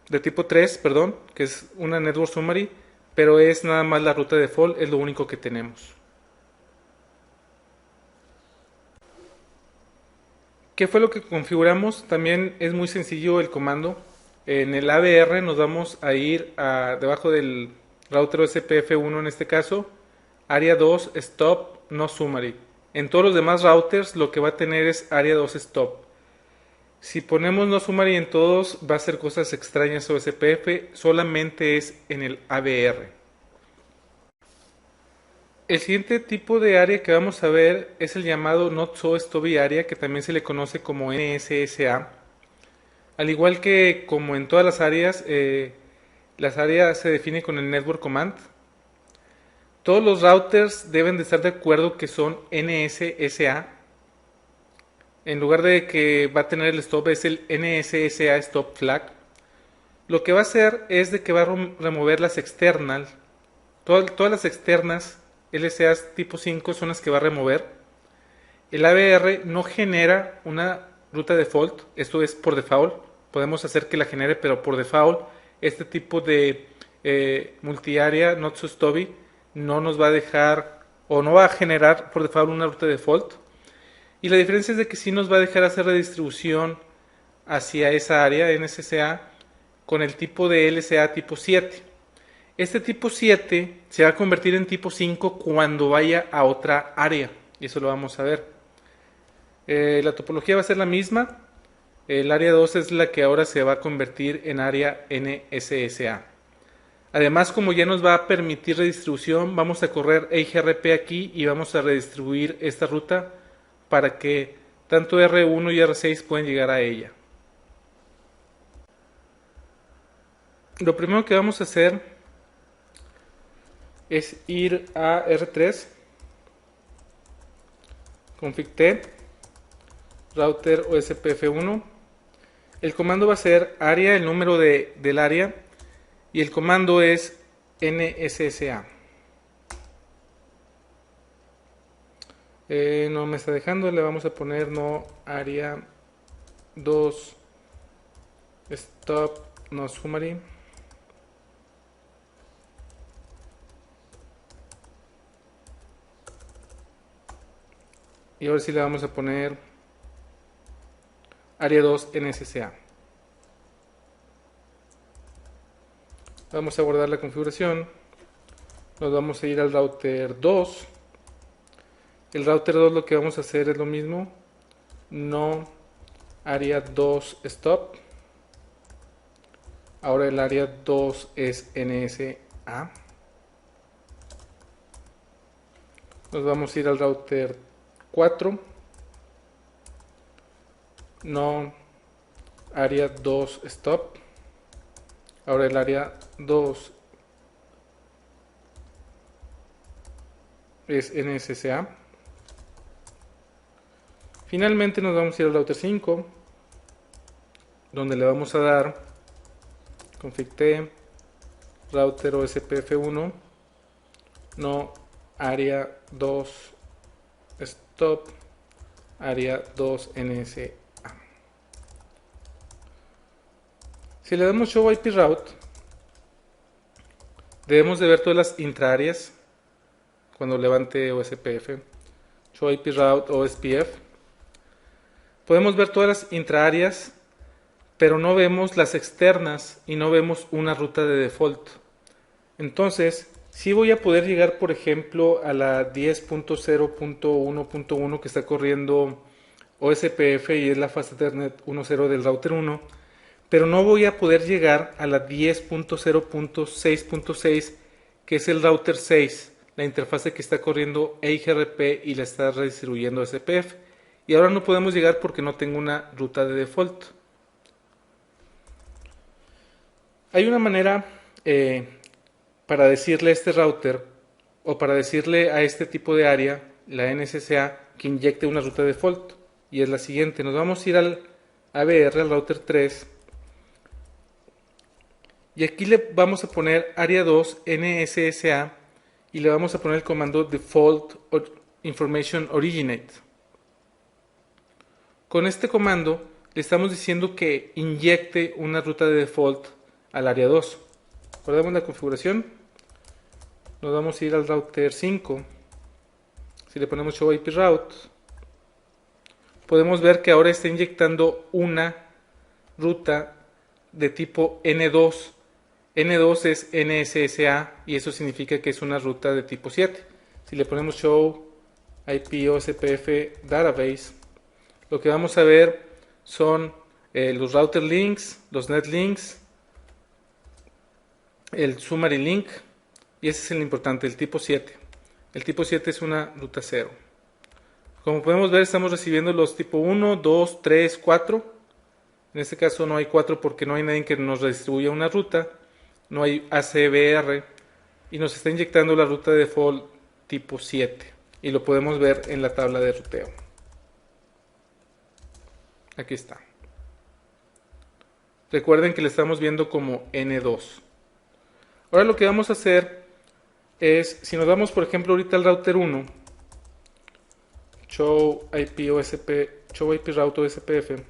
3, perdón, que es una network summary, pero es nada más la ruta de default, es lo único que tenemos. ¿Qué fue lo que configuramos? También es muy sencillo el comando. En el ABR nos vamos a ir debajo del router OSPF1 en este caso, área 2 stop no summary. En todos los demás routers lo que va a tener es área 2 stop. Si ponemos no summary en todos va a hacer cosas extrañas OSPF, solamente es en el ABR. El siguiente tipo de área que vamos a ver es el llamado Not So Stop Area, que también se le conoce como NSSA. Al igual que como en todas las áreas se define con el Network Command. Todos los routers deben de estar de acuerdo que son NSSA. En lugar de que va a tener el stop, es el NSSA stop flag. lo que va a hacer es de que va a remover las external. Todas las externas LCAs tipo 5 son las que va a remover. El ABR no genera una ruta default, esto es por default. Podemos hacer que la genere, pero por default este tipo de multiarea not so stubby no nos va a dejar o no va a generar por default una ruta default. Y la diferencia es de que sí nos va a dejar hacer redistribución hacia esa área NSCA con el tipo de LCA tipo 7. Este tipo 7 se va a convertir en tipo 5 cuando vaya a otra área, y eso lo vamos a ver. La topología va a ser la misma. El área 2 es la que ahora se va a convertir en área NSSA. Además, como ya nos va a permitir redistribución, vamos a correr EIGRP aquí y vamos a redistribuir esta ruta para que tanto R1 y R6 puedan llegar a ella. Lo primero que vamos a hacer es ir a R3, config T, router OSPF1. El comando va a ser área, el número del área, y el comando es NSSA. No me está dejando, le vamos a poner no área 2 stop no summary. Y ahora sí le vamos a poner área 2 NSSA. Vamos a guardar la configuración. Nos vamos a ir al router 2. El router 2 lo que vamos a hacer es lo mismo. No área 2 stop. Ahora el área 2 es NSA. Nos vamos a ir al router 4. No área 2 stop. Ahora el área 2 es NSSA. Finalmente nos vamos a ir al router 5, donde le vamos a dar config T, router OSPF1, no área 2 stop, área 2 NSA. Si le damos show IP route, debemos de ver todas las intraáreas cuando levante OSPF. Show IP route OSPF. Podemos ver todas las intraáreas, pero no vemos las externas y no vemos una ruta de default. Entonces, sí voy a poder llegar, por ejemplo, a la 10.0.1.1 que está corriendo OSPF y es la fast Ethernet 1.0 del router 1, pero no voy a poder llegar a la 10.0.6.6 que es el router 6, la interfase que está corriendo EIGRP y la está redistribuyendo OSPF. Y ahora no podemos llegar porque no tengo una ruta de default. Hay una manera para decirle a este router o para decirle a este tipo de área, la NSSA, que inyecte una ruta de default. Y es la siguiente. Nos vamos a ir al ABR, al router 3. Y aquí le vamos a poner área 2 NSSA y le vamos a poner el comando default information originate. Con este comando le estamos diciendo que inyecte una ruta de default al área 2. Guardamos la configuración. Nos vamos a ir al router 5. Si le ponemos show IP route, podemos ver que ahora está inyectando una ruta de tipo N2. N2 es NSSA y eso significa que es una ruta de tipo 7. Si le ponemos show IP OSPF database, lo que vamos a ver son los router links, los net links, el summary link, y ese es el importante, el tipo 7. El tipo 7 es una ruta 0. Como podemos ver, estamos recibiendo los tipo 1, 2, 3, 4. En este caso no hay 4 porque no hay nadie que nos redistribuya una ruta. No hay ACBR y nos está inyectando la ruta de default tipo 7. Y lo podemos ver en la tabla de ruteo. Aquí está. Recuerden que le estamos viendo como N2. Ahora lo que vamos a hacer es, si nos vamos por ejemplo ahorita al router 1, show IP route OSPF,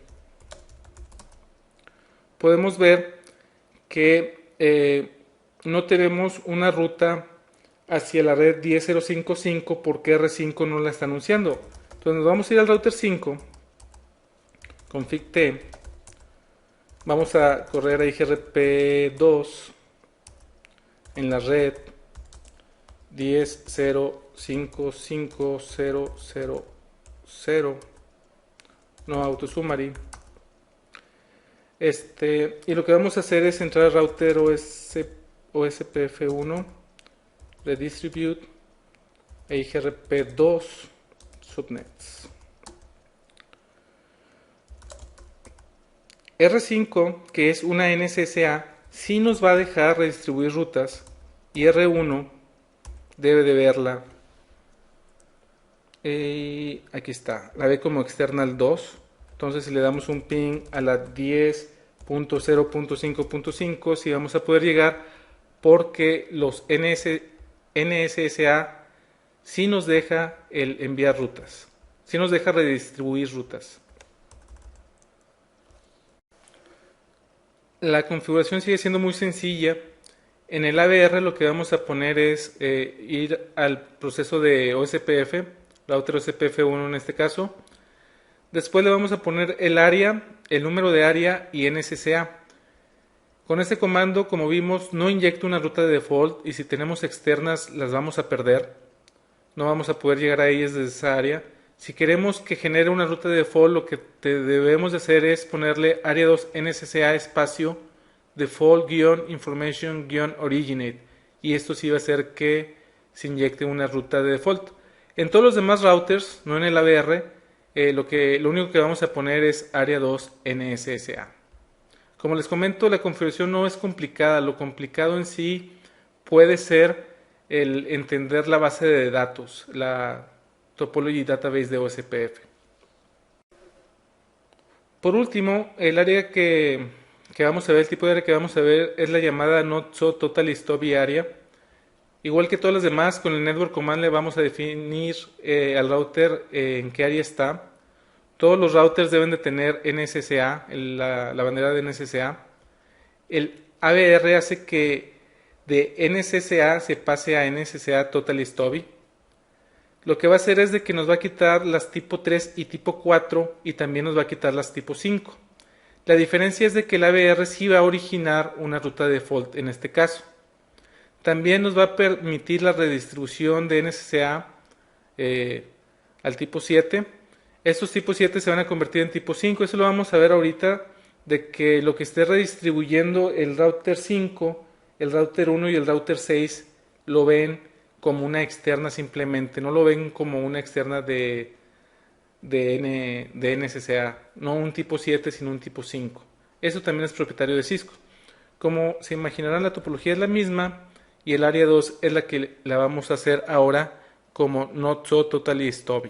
podemos ver que no tenemos una ruta hacia la red 10.055 porque R5 no la está anunciando. Entonces nos vamos a ir al router 5, config T, vamos a correr a IGRP2 en la red 10.055.000, no autosummary. Y lo que vamos a hacer es entrar al router OSPF1, redistribute, e IGRP2 subnets. R5, que es una NSSA, sí nos va a dejar redistribuir rutas, y R1 debe de verla. Aquí está, la ve como external 2. Entonces si le damos un ping a la 10.0.5.5, sí vamos a poder llegar, porque los NSSA sí nos deja el enviar rutas, sí nos deja redistribuir rutas. La configuración sigue siendo muy sencilla. En el AVR lo que vamos a poner es ir al proceso de OSPF, router OSPF1 en este caso. Después le vamos a poner el área, el número de área y NSSA. Con este comando, como vimos, no inyecta una ruta de default, y si tenemos externas las vamos a perder. No vamos a poder llegar a ellas desde esa área. Si queremos que genere una ruta de default, lo que debemos de hacer es ponerle área 2 NSSA espacio default-information-originate, y esto sí va a hacer que se inyecte una ruta de default. En todos los demás routers, no en el AVR, lo único que vamos a poner es área 2 NSSA. Como les comento, la configuración no es complicada. Lo complicado en sí puede ser el entender la base de datos, la Topology Database de OSPF. Por último, el área que vamos a ver, el tipo de área que vamos a ver es la llamada Not So Totally Stubby Area. Igual que todas las demás, con el Network Command le vamos a definir al router en qué área está. Todos los routers deben de tener NSSA, la bandera de NSSA. El AVR hace que de NSSA se pase a NSSA Totally Stubby. Lo que va a hacer es de que nos va a quitar las tipo 3 y tipo 4, y también nos va a quitar las tipo 5. La diferencia es de que el AVR sí va a originar una ruta de default en este caso. También nos va a permitir la redistribución de NSSA al tipo 7. Estos tipo 7 se van a convertir en tipo 5. Eso lo vamos a ver ahorita, de que lo que esté redistribuyendo el router 5, el router 1 y el router 6 lo ven como una externa simplemente. No lo ven como una externa de NSSA. No un tipo 7, sino un tipo 5. Eso también es propietario de Cisco. Como se imaginarán, la topología es la misma, y el área 2 es la que la vamos a hacer ahora como Not So Totally Stubby.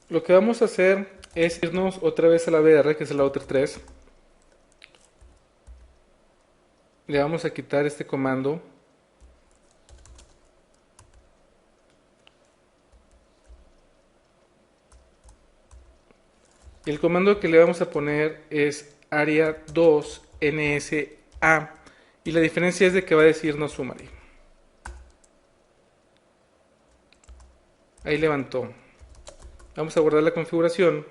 Lo que vamos a hacer es irnos otra vez a la VR, que es el router 3. Le vamos a quitar este comando. Y el comando que le vamos a poner es área 2 NSA. Y la diferencia es de que va a decir no summary. Ahí levantó. Vamos a guardar la configuración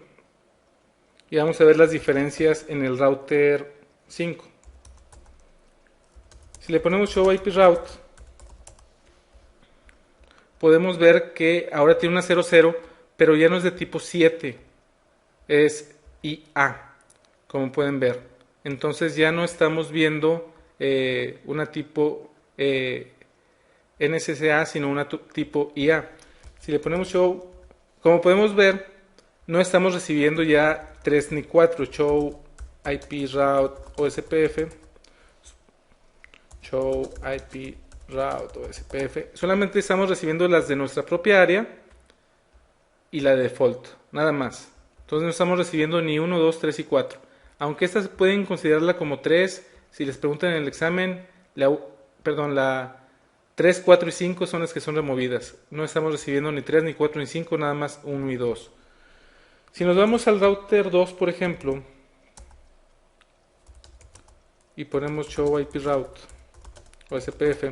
y vamos a ver las diferencias en el router 5. Si le ponemos show IP route, podemos ver que ahora tiene una 00, pero ya no es de tipo 7, es IA, como pueden ver. Entonces ya no estamos viendo una tipo NSSA, sino una tipo IA. Si le ponemos show, como podemos ver, no estamos recibiendo ya 3 ni 4. Show IP route OSPF, show IP route OSPF. Solamente estamos recibiendo las de nuestra propia área y la de default, nada más. Entonces no estamos recibiendo ni 1, 2, 3 y 4. Aunque estas pueden considerarla como 3, si les preguntan en el examen, la 3, 4 y 5 son las que son removidas. No estamos recibiendo ni 3, ni 4, ni 5, nada más 1 y 2. Si nos vamos al router 2, por ejemplo, y ponemos show IP route o SPF,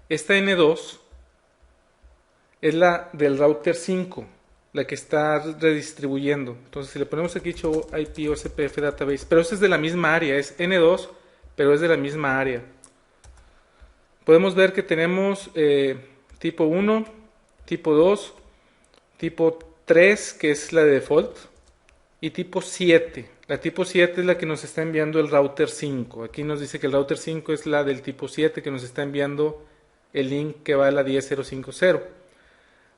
esta N2 es la del router 5, la que está redistribuyendo. Entonces, si le ponemos aquí show IP o SPF database, pero esta es de la misma área, es N2, pero es de la misma área. Podemos ver que tenemos tipo 1, tipo 2, tipo 3, que es la de default, y tipo 7. La tipo 7 es la que nos está enviando el router 5. Aquí nos dice que el router 5 es la del tipo 7 que nos está enviando el link que va a la 10050.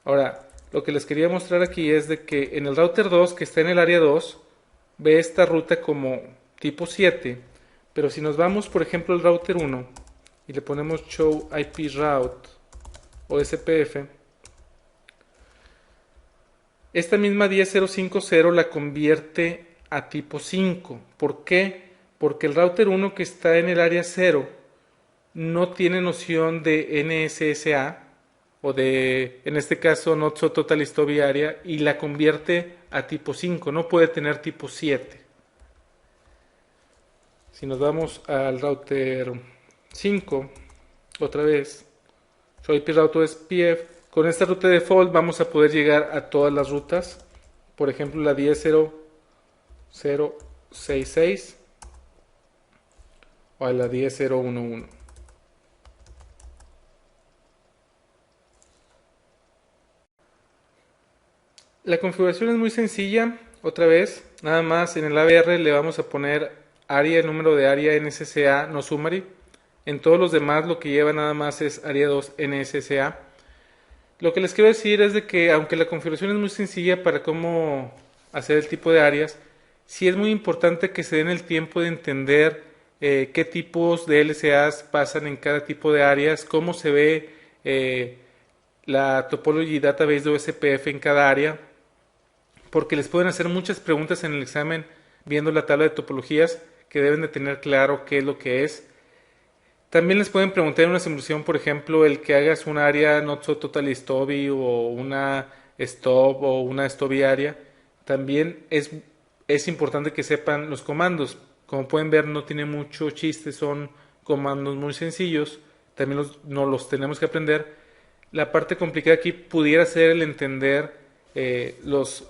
Ahora, lo que les quería mostrar aquí es de que en el router 2, que está en el área 2, ve esta ruta como tipo 7, pero si nos vamos, por ejemplo, al router 1 y le ponemos show IP route o SPF, esta misma 10050 la convierte a tipo 5. ¿Por qué? Porque el router 1 que está en el área 0 no tiene noción de NSSA o de, en este caso, Not So Total Stop Area, y la convierte a tipo 5. No puede tener tipo 7. Si nos vamos al router 5, otra vez, show IP route o SPF, con esta ruta de default vamos a poder llegar a todas las rutas. Por ejemplo, la 10066 o a la 10011. La configuración es muy sencilla. Otra vez, nada más en el ABR le vamos a poner área, el número de área NSSA, no summary. En todos los demás lo que lleva nada más es área 2 NSSA. Lo que les quiero decir es de que aunque la configuración es muy sencilla para cómo hacer el tipo de áreas, sí es muy importante que se den el tiempo de entender qué tipos de LCAs pasan en cada tipo de áreas, cómo se ve la topology database de OSPF en cada área, porque les pueden hacer muchas preguntas en el examen viendo la tabla de topologías que deben de tener claro qué es lo que es. También les pueden preguntar en una simulación, por ejemplo, el que hagas un área not so totally stubby o una stop o una stubby área. También es importante que sepan los comandos. Como pueden ver, no tiene mucho chiste, son comandos muy sencillos. También no los tenemos que aprender. La parte complicada aquí pudiera ser el entender los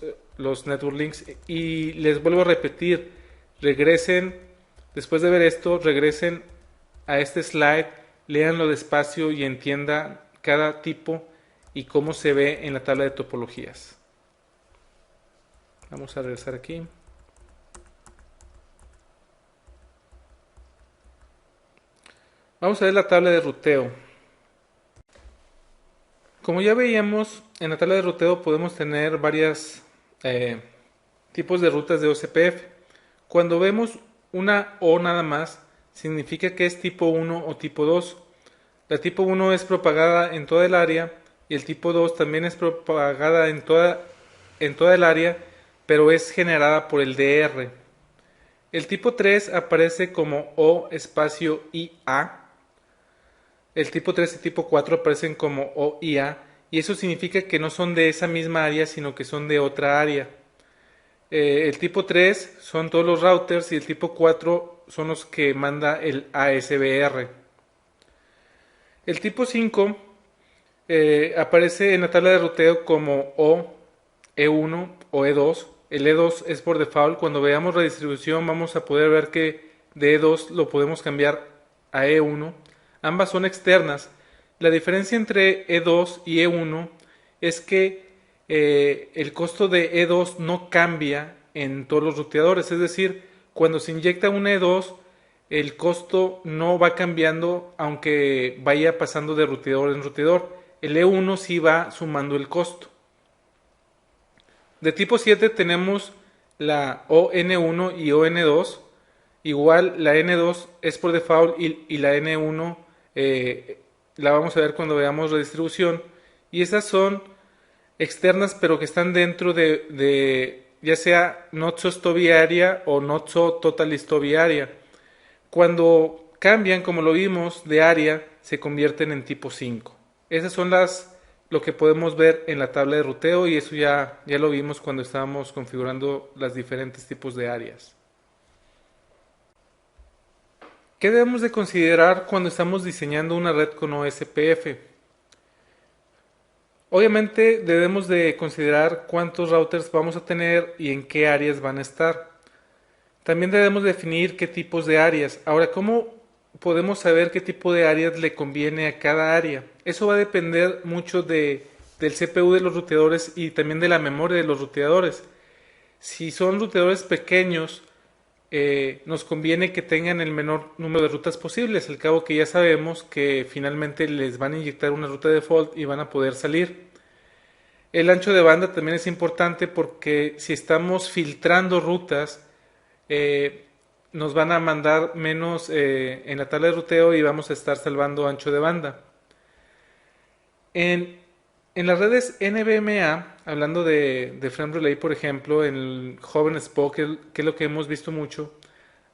network links. Y les vuelvo a repetir, regresen, después de ver esto, regresen a este slide, léanlo despacio y entiendan cada tipo y cómo se ve en la tabla de topologías. Vamos a regresar aquí. Vamos a ver la tabla de ruteo. Como ya veíamos, en la tabla de ruteo podemos tener varios tipos de rutas de OSPF. Cuando vemos una O nada más, significa que es tipo 1 o tipo 2. La tipo 1 es propagada en toda el área y el tipo 2 también es propagada en toda el área, pero es generada por el DR. El tipo 3 aparece como O espacio IA. El tipo 3 y tipo 4 aparecen como O y A, y eso significa que no son de esa misma área, sino que son de otra área. El tipo 3 son todos los routers y el tipo 4 son los que manda el ASBR. El tipo 5 aparece en la tabla de ruteo como O, E1 o E2. El E2 es por default. Cuando veamos la distribución vamos a poder ver que de E2 lo podemos cambiar a E1. Ambas son externas. La diferencia entre E2 y E1 es que el costo de E2 no cambia en todos los ruteadores. Es decir, cuando se inyecta un E2, el costo no va cambiando aunque vaya pasando de ruteador en ruteador. El E1 sí va sumando el costo. De tipo 7 tenemos la ON1 y ON2. Igual la N2 es por default y la N1 la vamos a ver cuando veamos la distribución. Y esas son externas pero que están dentro de ya sea not so stubby area o not so totally stubby area. Cuando cambian, como lo vimos, de área, se convierten en tipo 5. Esas son lo que podemos ver en la tabla de ruteo y eso ya lo vimos cuando estábamos configurando los diferentes tipos de áreas. ¿Qué debemos de considerar cuando estamos diseñando una red con OSPF? Obviamente debemos de considerar cuántos routers vamos a tener y en qué áreas van a estar. También debemos definir qué tipos de áreas. Ahora, ¿cómo podemos saber qué tipo de áreas le conviene a cada área? Eso va a depender mucho del CPU de los ruteadores y también de la memoria de los ruteadores. Si son ruteadores pequeños, nos conviene que tengan el menor número de rutas posibles, al cabo que ya sabemos que finalmente les van a inyectar una ruta default y van a poder salir. El ancho de banda también es importante porque si estamos filtrando rutas, nos van a mandar menos en la tabla de ruteo y vamos a estar salvando ancho de banda. En las redes NVMe, hablando de Frame Relay, por ejemplo, en el Joven Spock, que es lo que hemos visto mucho,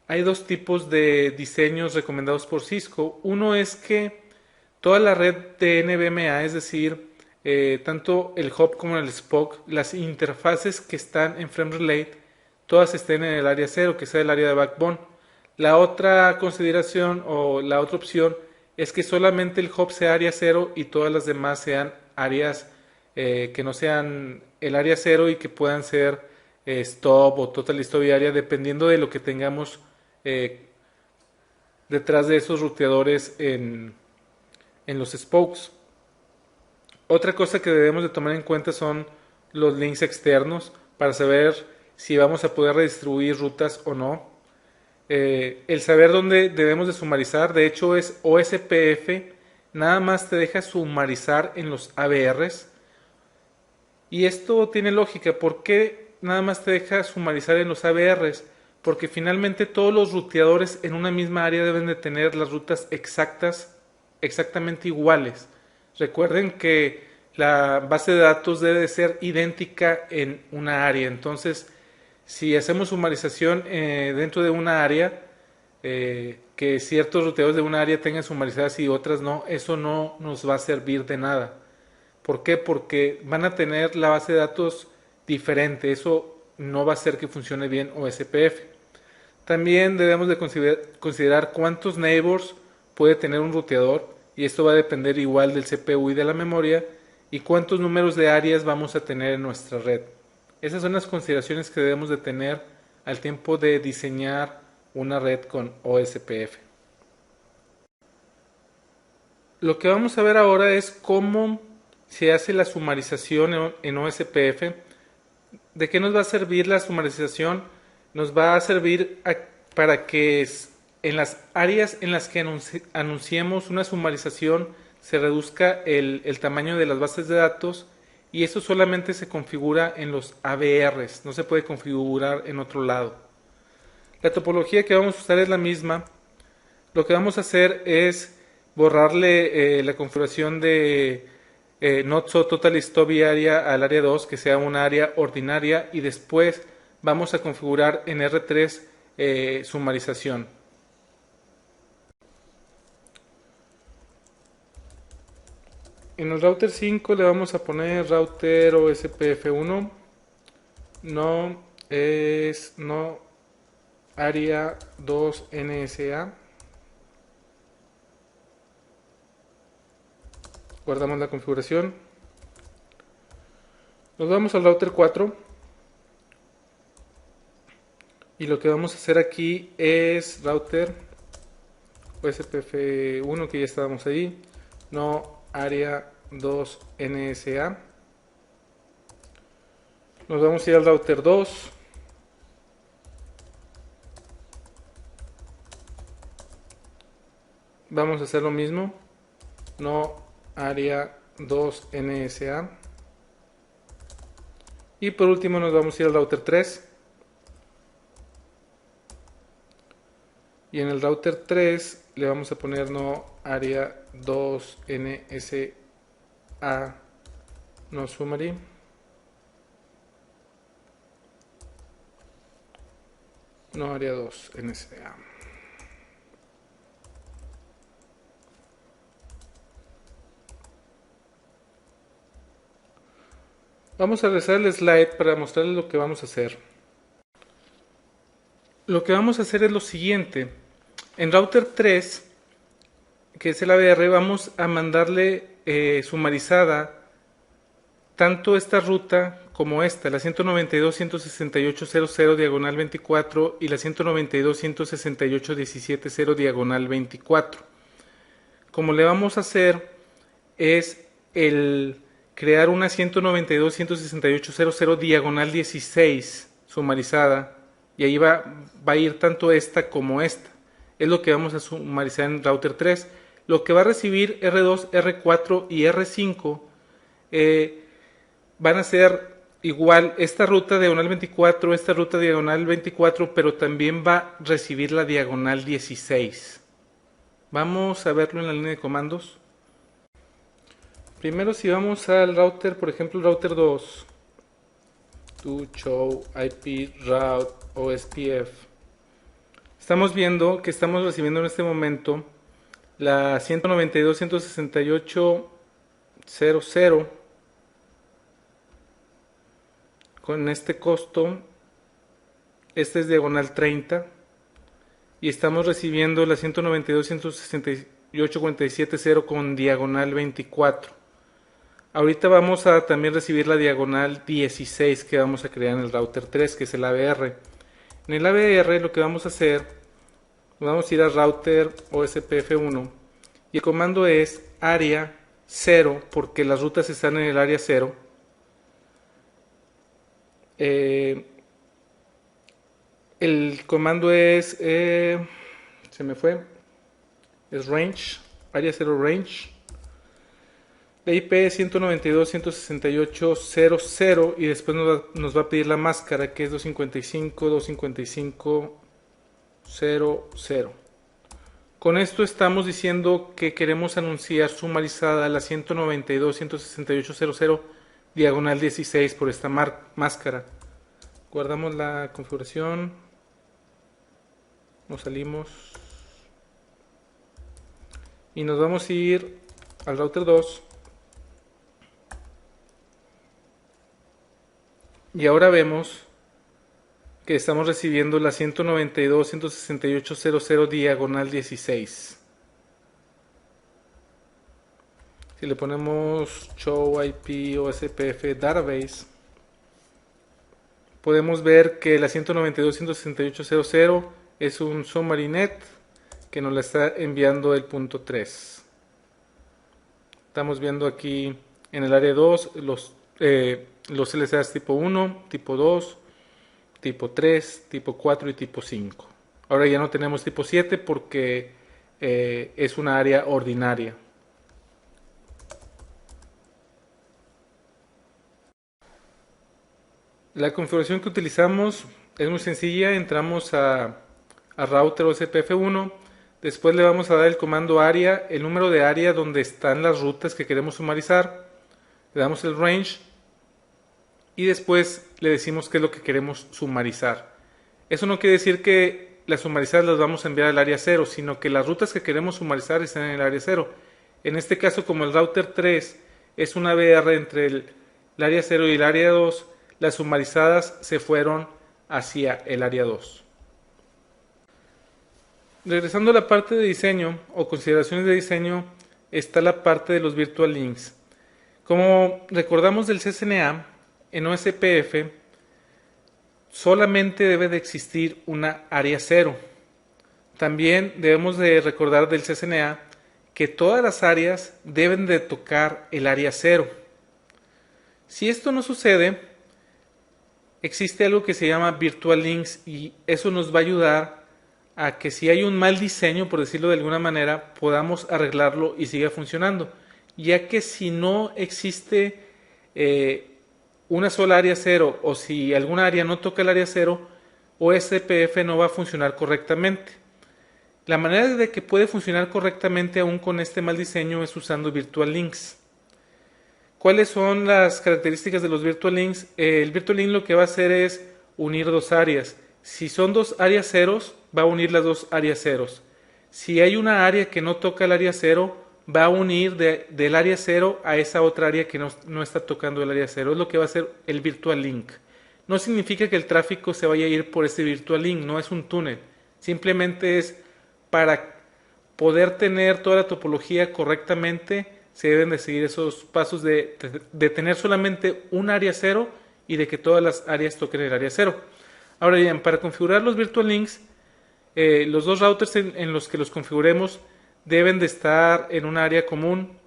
hay dos tipos de diseños recomendados por Cisco. Uno es que toda la red de NVMe, es decir, tanto el hub como el Spock, las interfaces que están en Frame Relay, todas estén en el área 0, que sea el área de backbone. La otra consideración o la otra opción es que solamente el hub sea área 0 y todas las demás sean áreas que no sean el área 0 y que puedan ser stop o total stop área dependiendo de lo que tengamos detrás de esos ruteadores en los spokes. Otra cosa que debemos de tomar en cuenta son los links externos para saber si vamos a poder redistribuir rutas o no. El saber dónde debemos de sumarizar, de hecho es OSPF, nada más te deja sumarizar en los ABRs. Y esto tiene lógica, ¿por qué nada más te deja sumarizar en los ABRs? Porque finalmente todos los ruteadores en una misma área deben de tener las rutas exactamente iguales. Recuerden que la base de datos debe de ser idéntica en una área. Entonces, si hacemos sumarización dentro de una área, que ciertos ruteadores de una área tengan sumarizadas y otras no, eso no nos va a servir de nada. ¿Por qué? Porque van a tener la base de datos diferente. Eso no va a hacer que funcione bien OSPF. También debemos de considerar cuántos neighbors puede tener un ruteador y esto va a depender igual del CPU y de la memoria y cuántos números de áreas vamos a tener en nuestra red. Esas son las consideraciones que debemos de tener al tiempo de diseñar una red con OSPF. Lo que vamos a ver ahora es cómo se hace la sumarización en OSPF. ¿De qué nos va a servir la sumarización? Nos va a servir para que en las áreas en las que anunciemos una sumarización se reduzca el tamaño de las bases de datos y eso solamente se configura en los ABRs, no se puede configurar en otro lado. La topología que vamos a usar es la misma. Lo que vamos a hacer es borrarle la configuración de not so totally stubby area al área 2, que sea una área ordinaria, y después vamos a configurar en R3 sumarización. En el router 5 le vamos a poner router OSPF1, no área 2 NSA. Guardamos la configuración. Nos vamos al router 4 y lo que vamos a hacer aquí es router OSPF1, que ya estábamos ahí, no área 2 NSA. Nos vamos a ir al router 2. Vamos a hacer lo mismo, no área 2 NSA. Y por último nos vamos a ir al router 3. Y en el router 3 le vamos a poner no área 2 NSA no summary. no área 2, NSA. Vamos a regresar el slide para mostrarles lo que vamos a hacer. Lo que vamos a hacer es lo siguiente. En router 3, que es el ABR, vamos a mandarle sumarizada tanto esta ruta como esta, la 192.168.00 diagonal 24 y la 192.168.17.0 diagonal 24. Como le vamos a hacer es el crear una 192.168.00 diagonal 16 sumarizada, y ahí va a ir tanto esta como esta. Es lo que vamos a sumarizar en router 3. Lo que va a recibir R2, R4 y R5 van a ser igual esta ruta diagonal 24, esta ruta diagonal 24, pero también va a recibir la diagonal 16. Vamos a verlo en la línea de comandos. Primero, si vamos al router, por ejemplo el router 2, to show IP route OSPF, estamos viendo que estamos recibiendo en este momento la 192.168.00 con este costo. Este es diagonal 30 y estamos recibiendo la 192.168.47.0 con diagonal 24. Ahorita vamos a también recibir la diagonal 16 que vamos a crear en el router 3, que es el ABR. En el ABR lo que vamos a hacer, vamos a ir al router OSPF1 y el comando es área 0, porque las rutas están en el área 0. El comando es, se me fue, es range, área 0 range. La IP es 192.168.00 y después nos va a pedir la máscara, que es 255.255.00. Con esto estamos diciendo que queremos anunciar sumarizada la 192.168.00 diagonal 16 por esta máscara. Guardamos la configuración, nos salimos y nos vamos a ir al router 2. Y ahora vemos que estamos recibiendo la 192.168.00 diagonal 16. Si le ponemos show IP OSPF database, podemos ver que la 192.168.00 es un SummaryNet que nos la está enviando el punto 3. Estamos viendo aquí en el área 2 los LSAs tipo 1, tipo 2, tipo 3, tipo 4 y tipo 5. Ahora ya no tenemos tipo 7 porque es una área ordinaria. La configuración que utilizamos es muy sencilla. Entramos a router OSPF1. Después le vamos a dar el comando área, el número de área donde están las rutas que queremos sumarizar. Le damos el range y después le decimos qué es lo que queremos sumarizar. Eso no quiere decir que las sumarizadas las vamos a enviar al área 0, sino que las rutas que queremos sumarizar están en el área 0. En este caso, como el router 3 es una VR entre el área 0 y el área 2, las sumarizadas se fueron hacia el área 2. Regresando a la parte de diseño o consideraciones de diseño, está la parte de los virtual links. Como recordamos del CCNA, en OSPF solamente debe de existir una área 0. También debemos de recordar del CCNA que todas las áreas deben de tocar el área 0. Si esto no sucede, existe algo que se llama virtual links y eso nos va a ayudar a que si hay un mal diseño, por decirlo de alguna manera, podamos arreglarlo y siga funcionando, ya que si no existe una sola área 0 o si alguna área no toca el área 0, OSPF no va a funcionar correctamente. La manera de que puede funcionar correctamente aún con este mal diseño es usando virtual links. ¿Cuáles son las características de los virtual links? El virtual link lo que va a hacer es unir dos áreas. Si son dos áreas ceros, va a unir las dos áreas ceros. Si hay una área que no toca el área cero, va a unir del área cero a esa otra área que no está tocando el área cero. Es lo que va a hacer el virtual link. No significa que el tráfico se vaya a ir por ese virtual link, no es un túnel. Simplemente es para poder tener toda la topología correctamente, se deben de seguir esos pasos de tener solamente un área cero y de que todas las áreas toquen el área cero. Ahora bien, para configurar los virtual links, los dos routers en los que los configuremos deben de estar en un área común.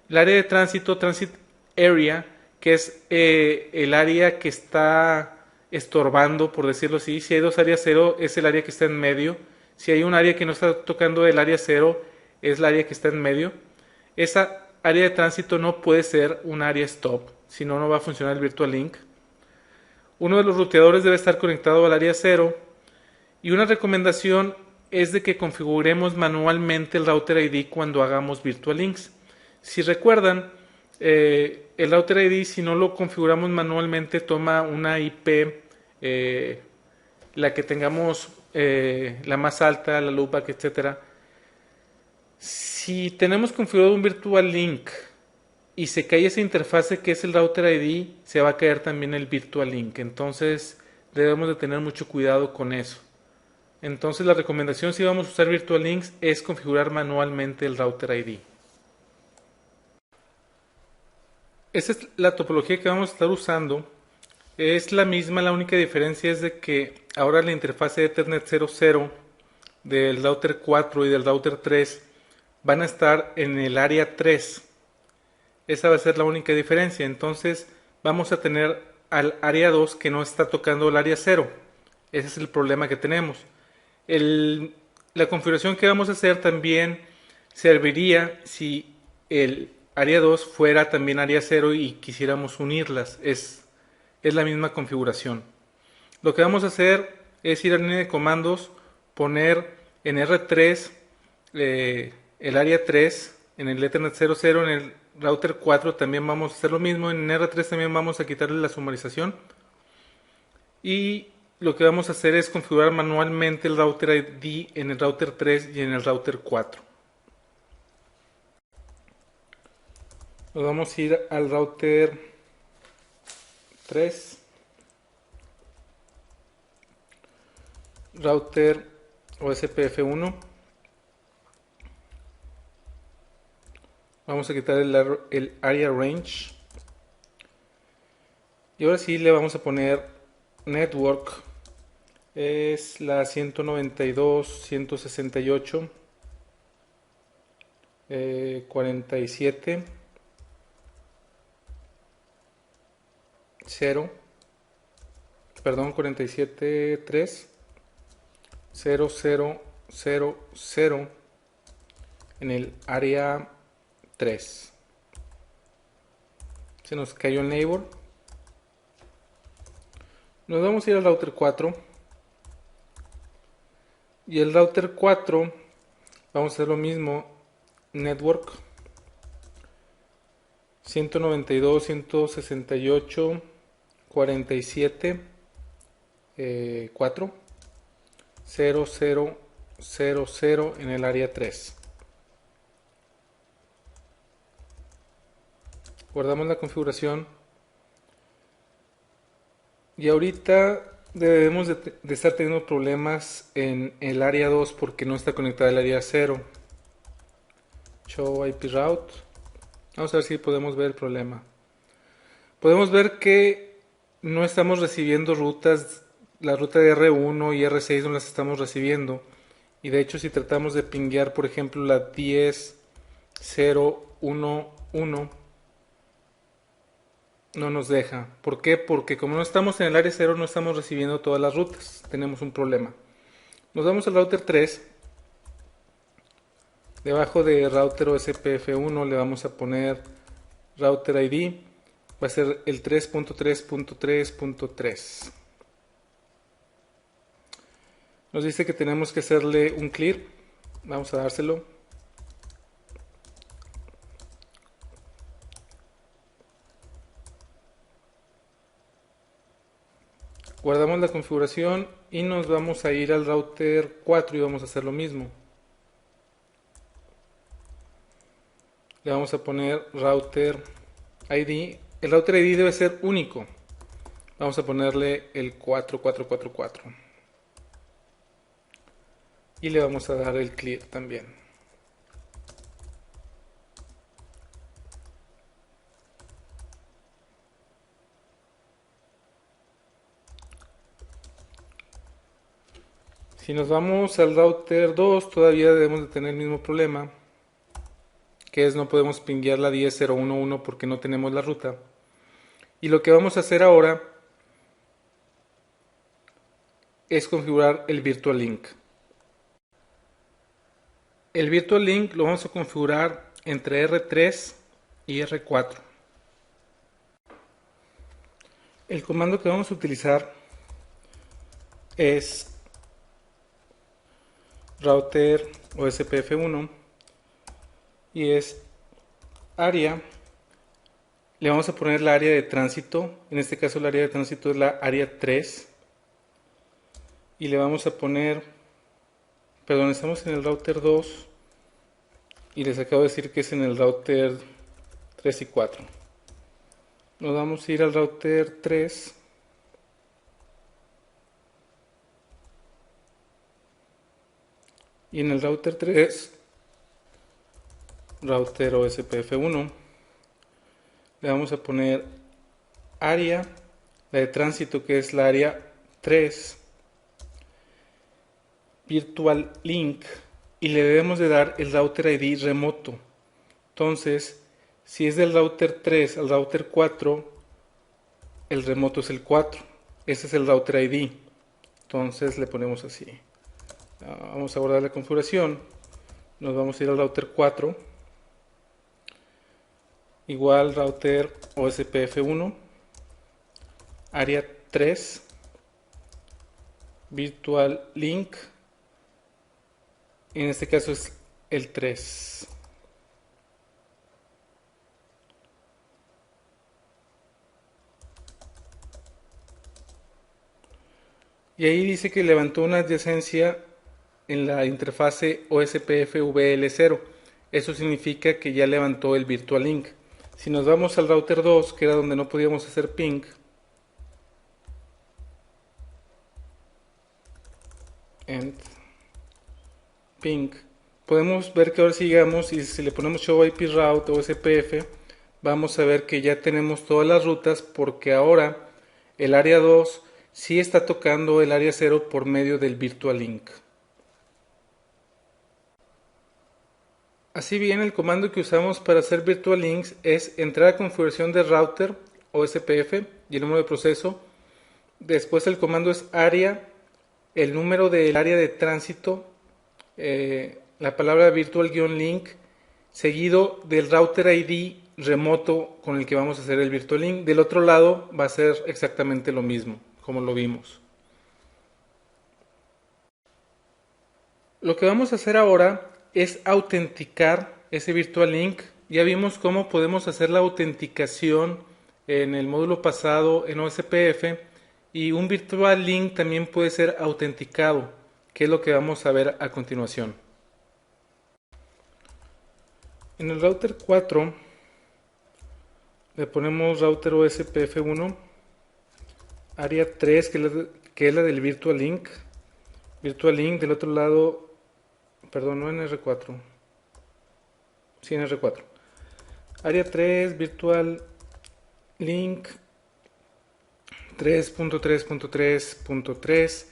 El área de tránsito, transit area, que es el área que está estorbando, por decirlo así. Si hay dos áreas cero, es el área que está en medio. Si hay un área que no está tocando el área cero, es el área que está en medio. Esa área de tránsito no puede ser un área stop, si no, no va a funcionar el virtual link. Uno de los ruteadores debe estar conectado al área cero. Y una recomendación es de que configuremos manualmente el router ID cuando hagamos virtual links. Si recuerdan, el router ID, si no lo configuramos manualmente, toma una IP, la que tengamos, la más alta, la loopback, etcétera. Si tenemos configurado un virtual link y se cae esa interfase que es el router ID, se va a caer también el virtual link. Entonces debemos de tener mucho cuidado con eso. Entonces la recomendación si vamos a usar virtual links es configurar manualmente el router ID. Esa es la topología que vamos a estar usando. Es la misma, la única diferencia es de que ahora la interfase de Ethernet 00 del router 4 y del router 3 van a estar en el área 3. Esa va a ser la única diferencia. Entonces vamos a tener al área 2 que no está tocando el área 0. Ese es el problema que tenemos. La configuración que vamos a hacer también serviría si el área 2 fuera también área 0 y quisiéramos unirlas. Es la misma configuración. Lo que vamos a hacer es ir a línea de comandos, poner en R3 el área 3, en el Ethernet 00, en el router 4 también vamos a hacer lo mismo, en R3 también vamos a quitarle la sumarización y lo que vamos a hacer es configurar manualmente el router ID en el router 3 y en el router 4. Nos vamos a ir al router 3, router OSPF1. Vamos a quitar el area range. Y ahora sí le vamos a poner network. Es la 192.168 47 0, perdón, 47.3 0000 en el área 3. Se nos cayó el neighbor. Nos vamos a ir al router 4. Y el router 4 vamos a hacer lo mismo. Network 192.168 47 4 0000 en el área 3. Guardamos la configuración y ahorita debemos de estar teniendo problemas en el área 2 porque no está conectada al área 0. Show IP route. Vamos a ver si podemos ver el problema. Podemos ver que no estamos recibiendo rutas, la ruta de R1 y R6 no las estamos recibiendo. Y de hecho si tratamos de pinguear por ejemplo la 10.0.1.1 no nos deja. ¿Por qué? Porque como no estamos en el área 0 no estamos recibiendo todas las rutas. Tenemos un problema. Nos vamos al router 3. Debajo de router OSPF1 le vamos a poner router ID. Va a ser el 3.3.3.3. Nos dice que tenemos que hacerle un clear. Vamos a dárselo. Guardamos la configuración y nos vamos a ir al router 4 y vamos a hacer lo mismo. Le vamos a poner router ID. El router ID debe ser único. Vamos a ponerle el 4444 y le vamos a dar el clear también. Si nos vamos al router 2, todavía debemos de tener el mismo problema, que es no podemos pinguear la 10011 porque no tenemos la ruta. Y lo que vamos a hacer ahora es configurar el Virtual Link. El Virtual Link lo vamos a configurar entre R3 y R4. El comando que vamos a utilizar es router OSPF1 y es área. Le vamos a poner la área de tránsito, en este caso el área de tránsito es la área 3 y le vamos a poner, perdón, estamos en el router 2 y les acabo de decir que es en el router 3 y 4. Nos vamos a ir al router 3 y en el router 3, router OSPF1, le vamos a poner área, la de tránsito que es la área 3, Virtual Link, y le debemos de dar el router ID remoto. Entonces, si es del router 3 al router 4, el remoto es el 4. Ese es el router ID. Entonces le ponemos así. Vamos a guardar la configuración. Nos vamos a ir al router 4. Igual router OSPF1. Área 3. Virtual Link. En este caso es el 3. Y ahí dice que levantó una adyacencia en la interfase OSPF-VL0. Eso significa que ya levantó el Virtual Link. Si nos vamos al router 2, que era donde no podíamos hacer ping, and ping, podemos ver que ahora si llegamos y si le ponemos show IP route o SPF, vamos a ver que ya tenemos todas las rutas porque ahora el área 2 sí está tocando el área 0 por medio del Virtual Link. Así bien, el comando que usamos para hacer Virtual Links es entrar a configuración de router o SPF y el número de proceso. Después el comando es área, el número del área de tránsito, la palabra virtual-link, seguido del router ID remoto con el que vamos a hacer el Virtual Link. Del otro lado va a ser exactamente lo mismo, como lo vimos. Lo que vamos a hacer ahora es autenticar ese Virtual Link. Ya vimos cómo podemos hacer la autenticación en el módulo pasado en OSPF y un Virtual Link también puede ser autenticado, que es lo que vamos a ver a continuación. En el router 4 le ponemos router OSPF1, área 3 que es la del Virtual Link. Virtual Link del otro lado, perdón, no en R4, sí en R4. Área 3, Virtual Link 3.3.3.3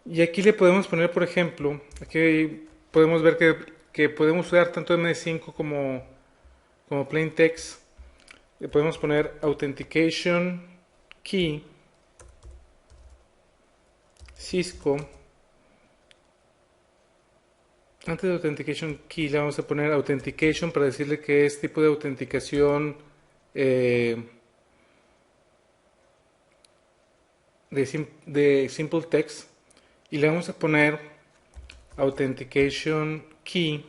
y aquí le podemos poner, por ejemplo, aquí podemos ver que podemos usar tanto MD5 como plain text. Le podemos poner authentication key Cisco. Antes de authentication key le vamos a poner authentication para decirle que es tipo de autenticación de simple text y le vamos a poner authentication key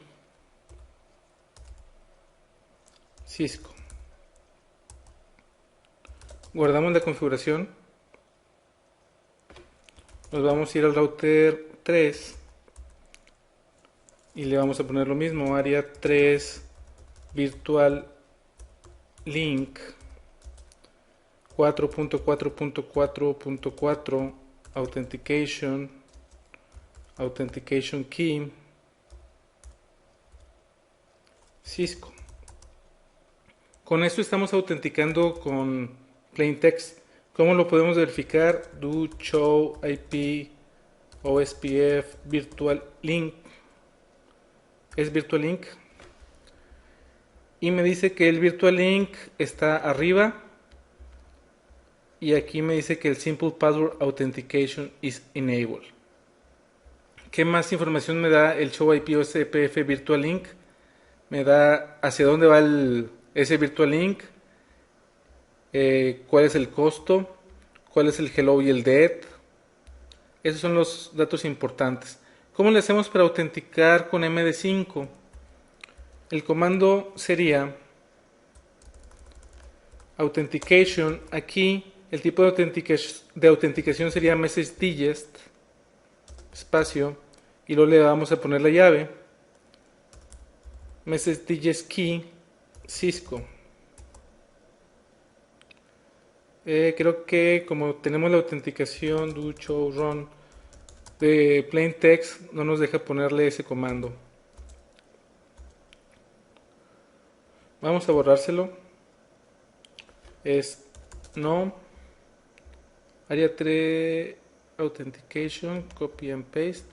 Cisco. Guardamos la configuración Nos vamos a ir al router 3 y le vamos a poner lo mismo, área 3 virtual link 4.4.4.4 authentication key Cisco. Con esto estamos autenticando con plain text. ¿Cómo lo podemos verificar? Do show IP OSPF virtual link. Es virtual link. Y me dice que el virtual link está arriba. Y aquí me dice que el simple password authentication is enabled. ¿Qué más información me da el show IP OSPF virtual link? Me da hacia dónde va ese virtual link, cuál es el costo, cuál es el hello y el dead. Esos son los datos importantes. ¿Cómo le hacemos para autenticar con MD5? El comando sería authentication. Aquí el tipo de autenticación sería message digest, espacio, y luego le vamos a poner la llave. Message digest key Cisco. Creo que como tenemos la autenticación do show run de plain text, no nos deja ponerle ese comando. Vamos a borrárselo. Es no. Área 3 authentication, copy and paste.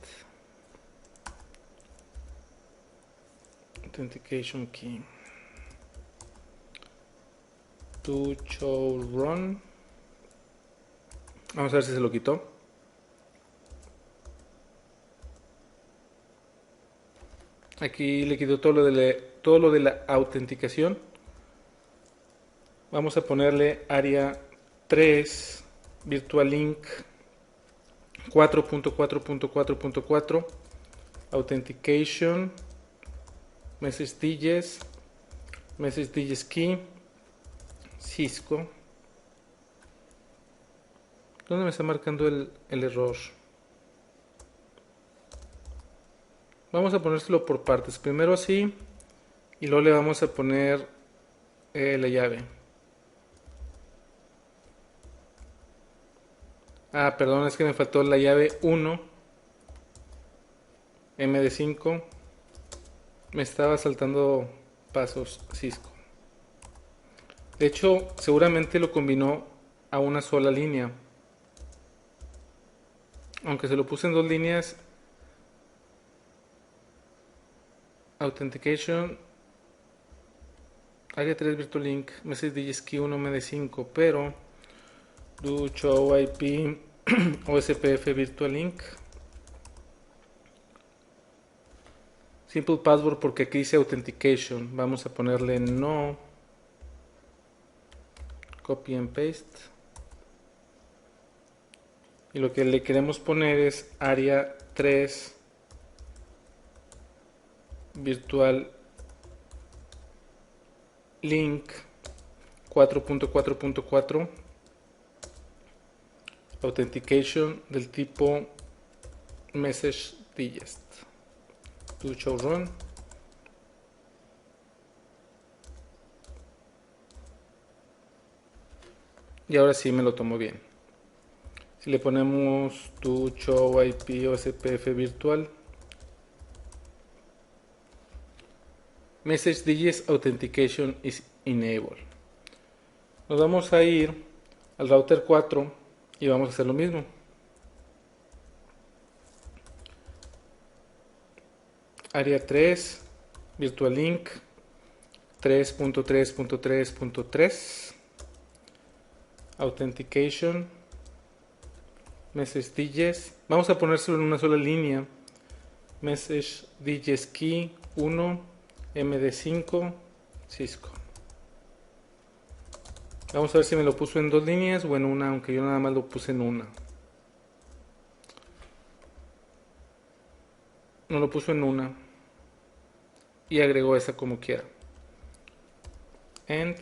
Authentication key. To show run. Vamos a ver si se lo quitó. Aquí le quitó todo lo de la autenticación. Vamos a ponerle área 3 virtual link 4.4.4.4 authentication message digest key Cisco. ¿Dónde me está marcando el error? Vamos a ponérselo por partes. Primero así y luego le vamos a poner la llave. Perdón, es que me faltó la llave 1 MD5. Me estaba saltando pasos Cisco. De hecho, seguramente lo combinó a una sola línea. Aunque se lo puse en dos líneas. Authentication. Área 3 Virtual Link. Message digest key 1 MD5. Pero do show IP OSPF Virtual Link. Simple password porque aquí dice authentication. Vamos a ponerle no. Copy and paste. Y lo que le queremos poner es área 3 virtual link 4.4.4 authentication del tipo message digest. To show run. Y ahora sí me lo tomo bien. Si le ponemos to show IP OSPF virtual message digest authentication is enabled. Nos vamos a ir al router 4 y vamos a hacer lo mismo. Área 3 virtual link 3.3.3.3 authentication message digest. Vamos a ponérselo en una sola línea. Message digest key 1 MD5 Cisco. Vamos a ver si me lo puso en dos líneas o en una, aunque yo nada más lo puse en una. No lo puso en una. Y agregó esa como quiera. End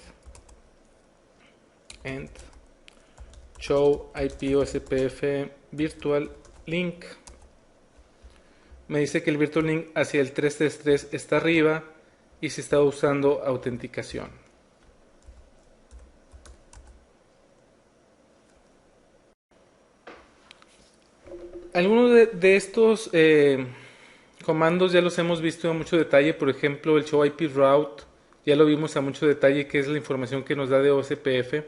show IP OSPF virtual link. Me dice que el virtual link hacia el 333 está arriba y se está usando autenticación. Algunos de estos comandos ya los hemos visto en mucho detalle. Por ejemplo, el show IP route ya lo vimos a mucho detalle, que es la información que nos da de OSPF.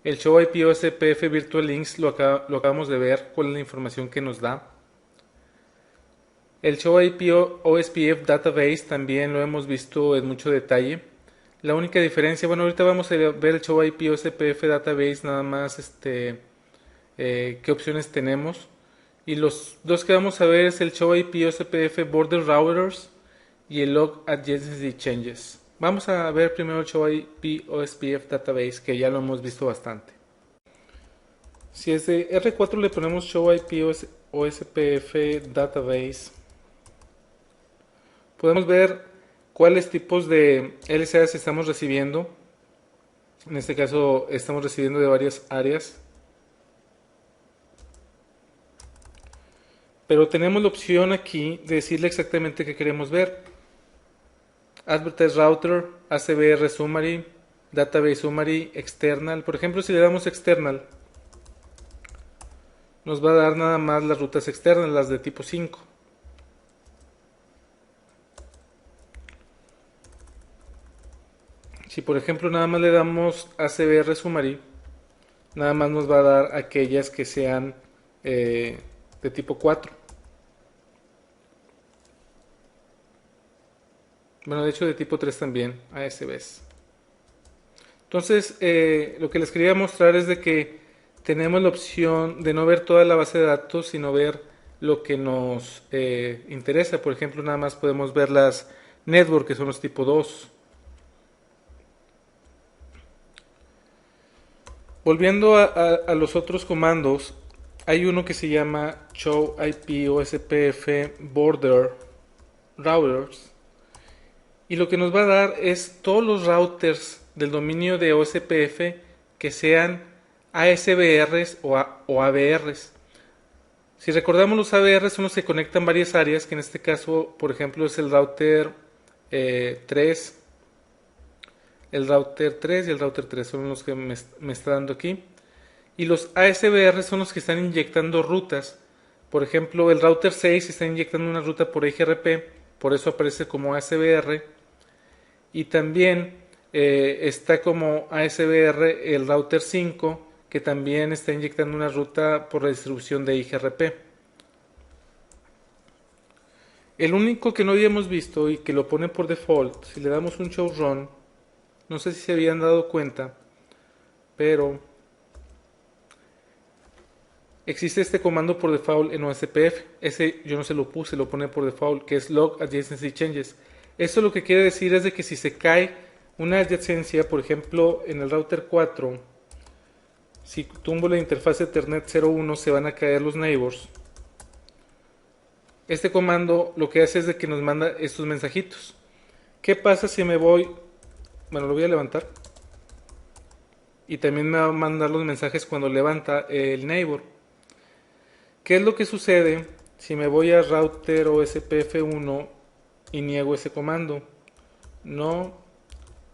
El show IP OSPF virtual links lo acabamos de ver, cuál es la información que nos da. El show IP OSPF database también lo hemos visto en mucho detalle. La única diferencia, bueno, ahorita vamos a ver el show IP OSPF database, nada más qué opciones tenemos. Y los dos que vamos a ver es el show IP OSPF border routers y el log adjacency changes. Vamos a ver primero el show IP OSPF database, que ya lo hemos visto bastante. Si es de R4 le ponemos show IP OSPF database, podemos ver cuáles tipos de LCAs estamos recibiendo. En este caso estamos recibiendo de varias áreas. Pero tenemos la opción aquí de decirle exactamente qué queremos ver. Advertise Router, ACBR Summary, Database Summary, External. Por ejemplo, si le damos External, nos va a dar nada más las rutas externas, las de tipo 5. Si por ejemplo nada más le damos ACBR Summary, nada más nos va a dar aquellas que sean de tipo 4. Bueno, de hecho de tipo 3 también, ASBs. Entonces, lo que les quería mostrar es de que tenemos la opción de no ver toda la base de datos, sino ver lo que nos interesa. Por ejemplo, nada más podemos ver las network, que son los tipo 2. Volviendo a los otros comandos, hay uno que se llama show IP OSPF border routers, y lo que nos va a dar es todos los routers del dominio de OSPF que sean ASBRs o ABRs. Si recordamos, los ABRs son los que conectan varias áreas, que en este caso, por ejemplo, es el router 3, el router 3 y el router 3 son los que me está dando aquí. Y los ASBR son los que están inyectando rutas. Por ejemplo, el router 6 está inyectando una ruta por IGRP, por eso aparece como ASBR. Y también está como ASBR el router 5, que también está inyectando una ruta por la distribución de IGRP. El único que no habíamos visto y que lo pone por default, si le damos un show run, no sé si se habían dado cuenta, pero existe este comando por default en OSPF. Ese yo no se lo puse, lo pone por default, que es log adjacency changes. Esto lo que quiere decir es de que si se cae una adyacencia, por ejemplo en el router 4, si tumbo la interfaz Ethernet 01, se van a caer los neighbors. Este comando lo que hace es de que nos manda estos mensajitos. ¿Qué pasa si me voy? Bueno, lo voy a levantar. Y también me va a mandar los mensajes cuando levanta el neighbor. ¿Qué es lo que sucede si me voy a router OSPF1 y niego ese comando? No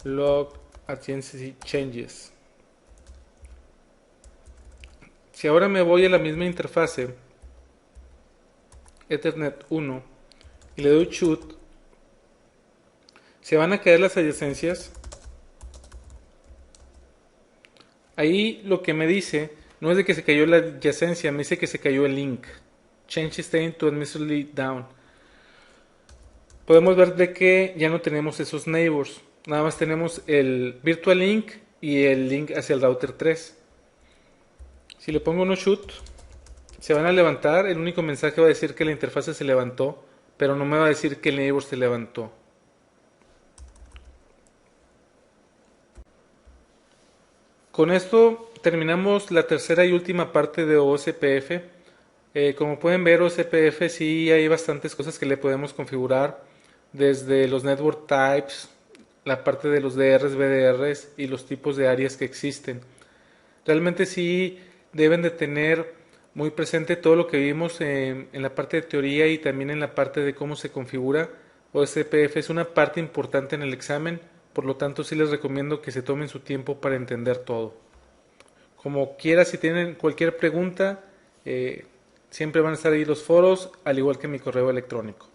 log adjacency changes. Si ahora me voy a la misma interfase Ethernet 1 y le doy shoot, se van a caer las adyacencias. Ahí lo que me dice no es de que se cayó la adyacencia, me dice que se cayó el link. Change state to admittedly down. Podemos ver de que ya no tenemos esos neighbors, nada más tenemos el virtual link y el link hacia el router 3. Si le pongo no shoot, se van a levantar. El único mensaje va a decir que la interfaz se levantó, pero no me va a decir que el neighbor se levantó. Con esto terminamos la tercera y última parte de OSPF. Como pueden ver, OSPF sí hay bastantes cosas que le podemos configurar, desde los network types, la parte de los DRs, BDRs y los tipos de áreas que existen. Realmente sí deben de tener muy presente todo lo que vimos en la parte de teoría y también en la parte de cómo se configura OSPF. Es una parte importante en el examen, por lo tanto sí les recomiendo que se tomen su tiempo para entender todo. Como quiera, si tienen cualquier pregunta, siempre van a estar ahí los foros, al igual que mi correo electrónico.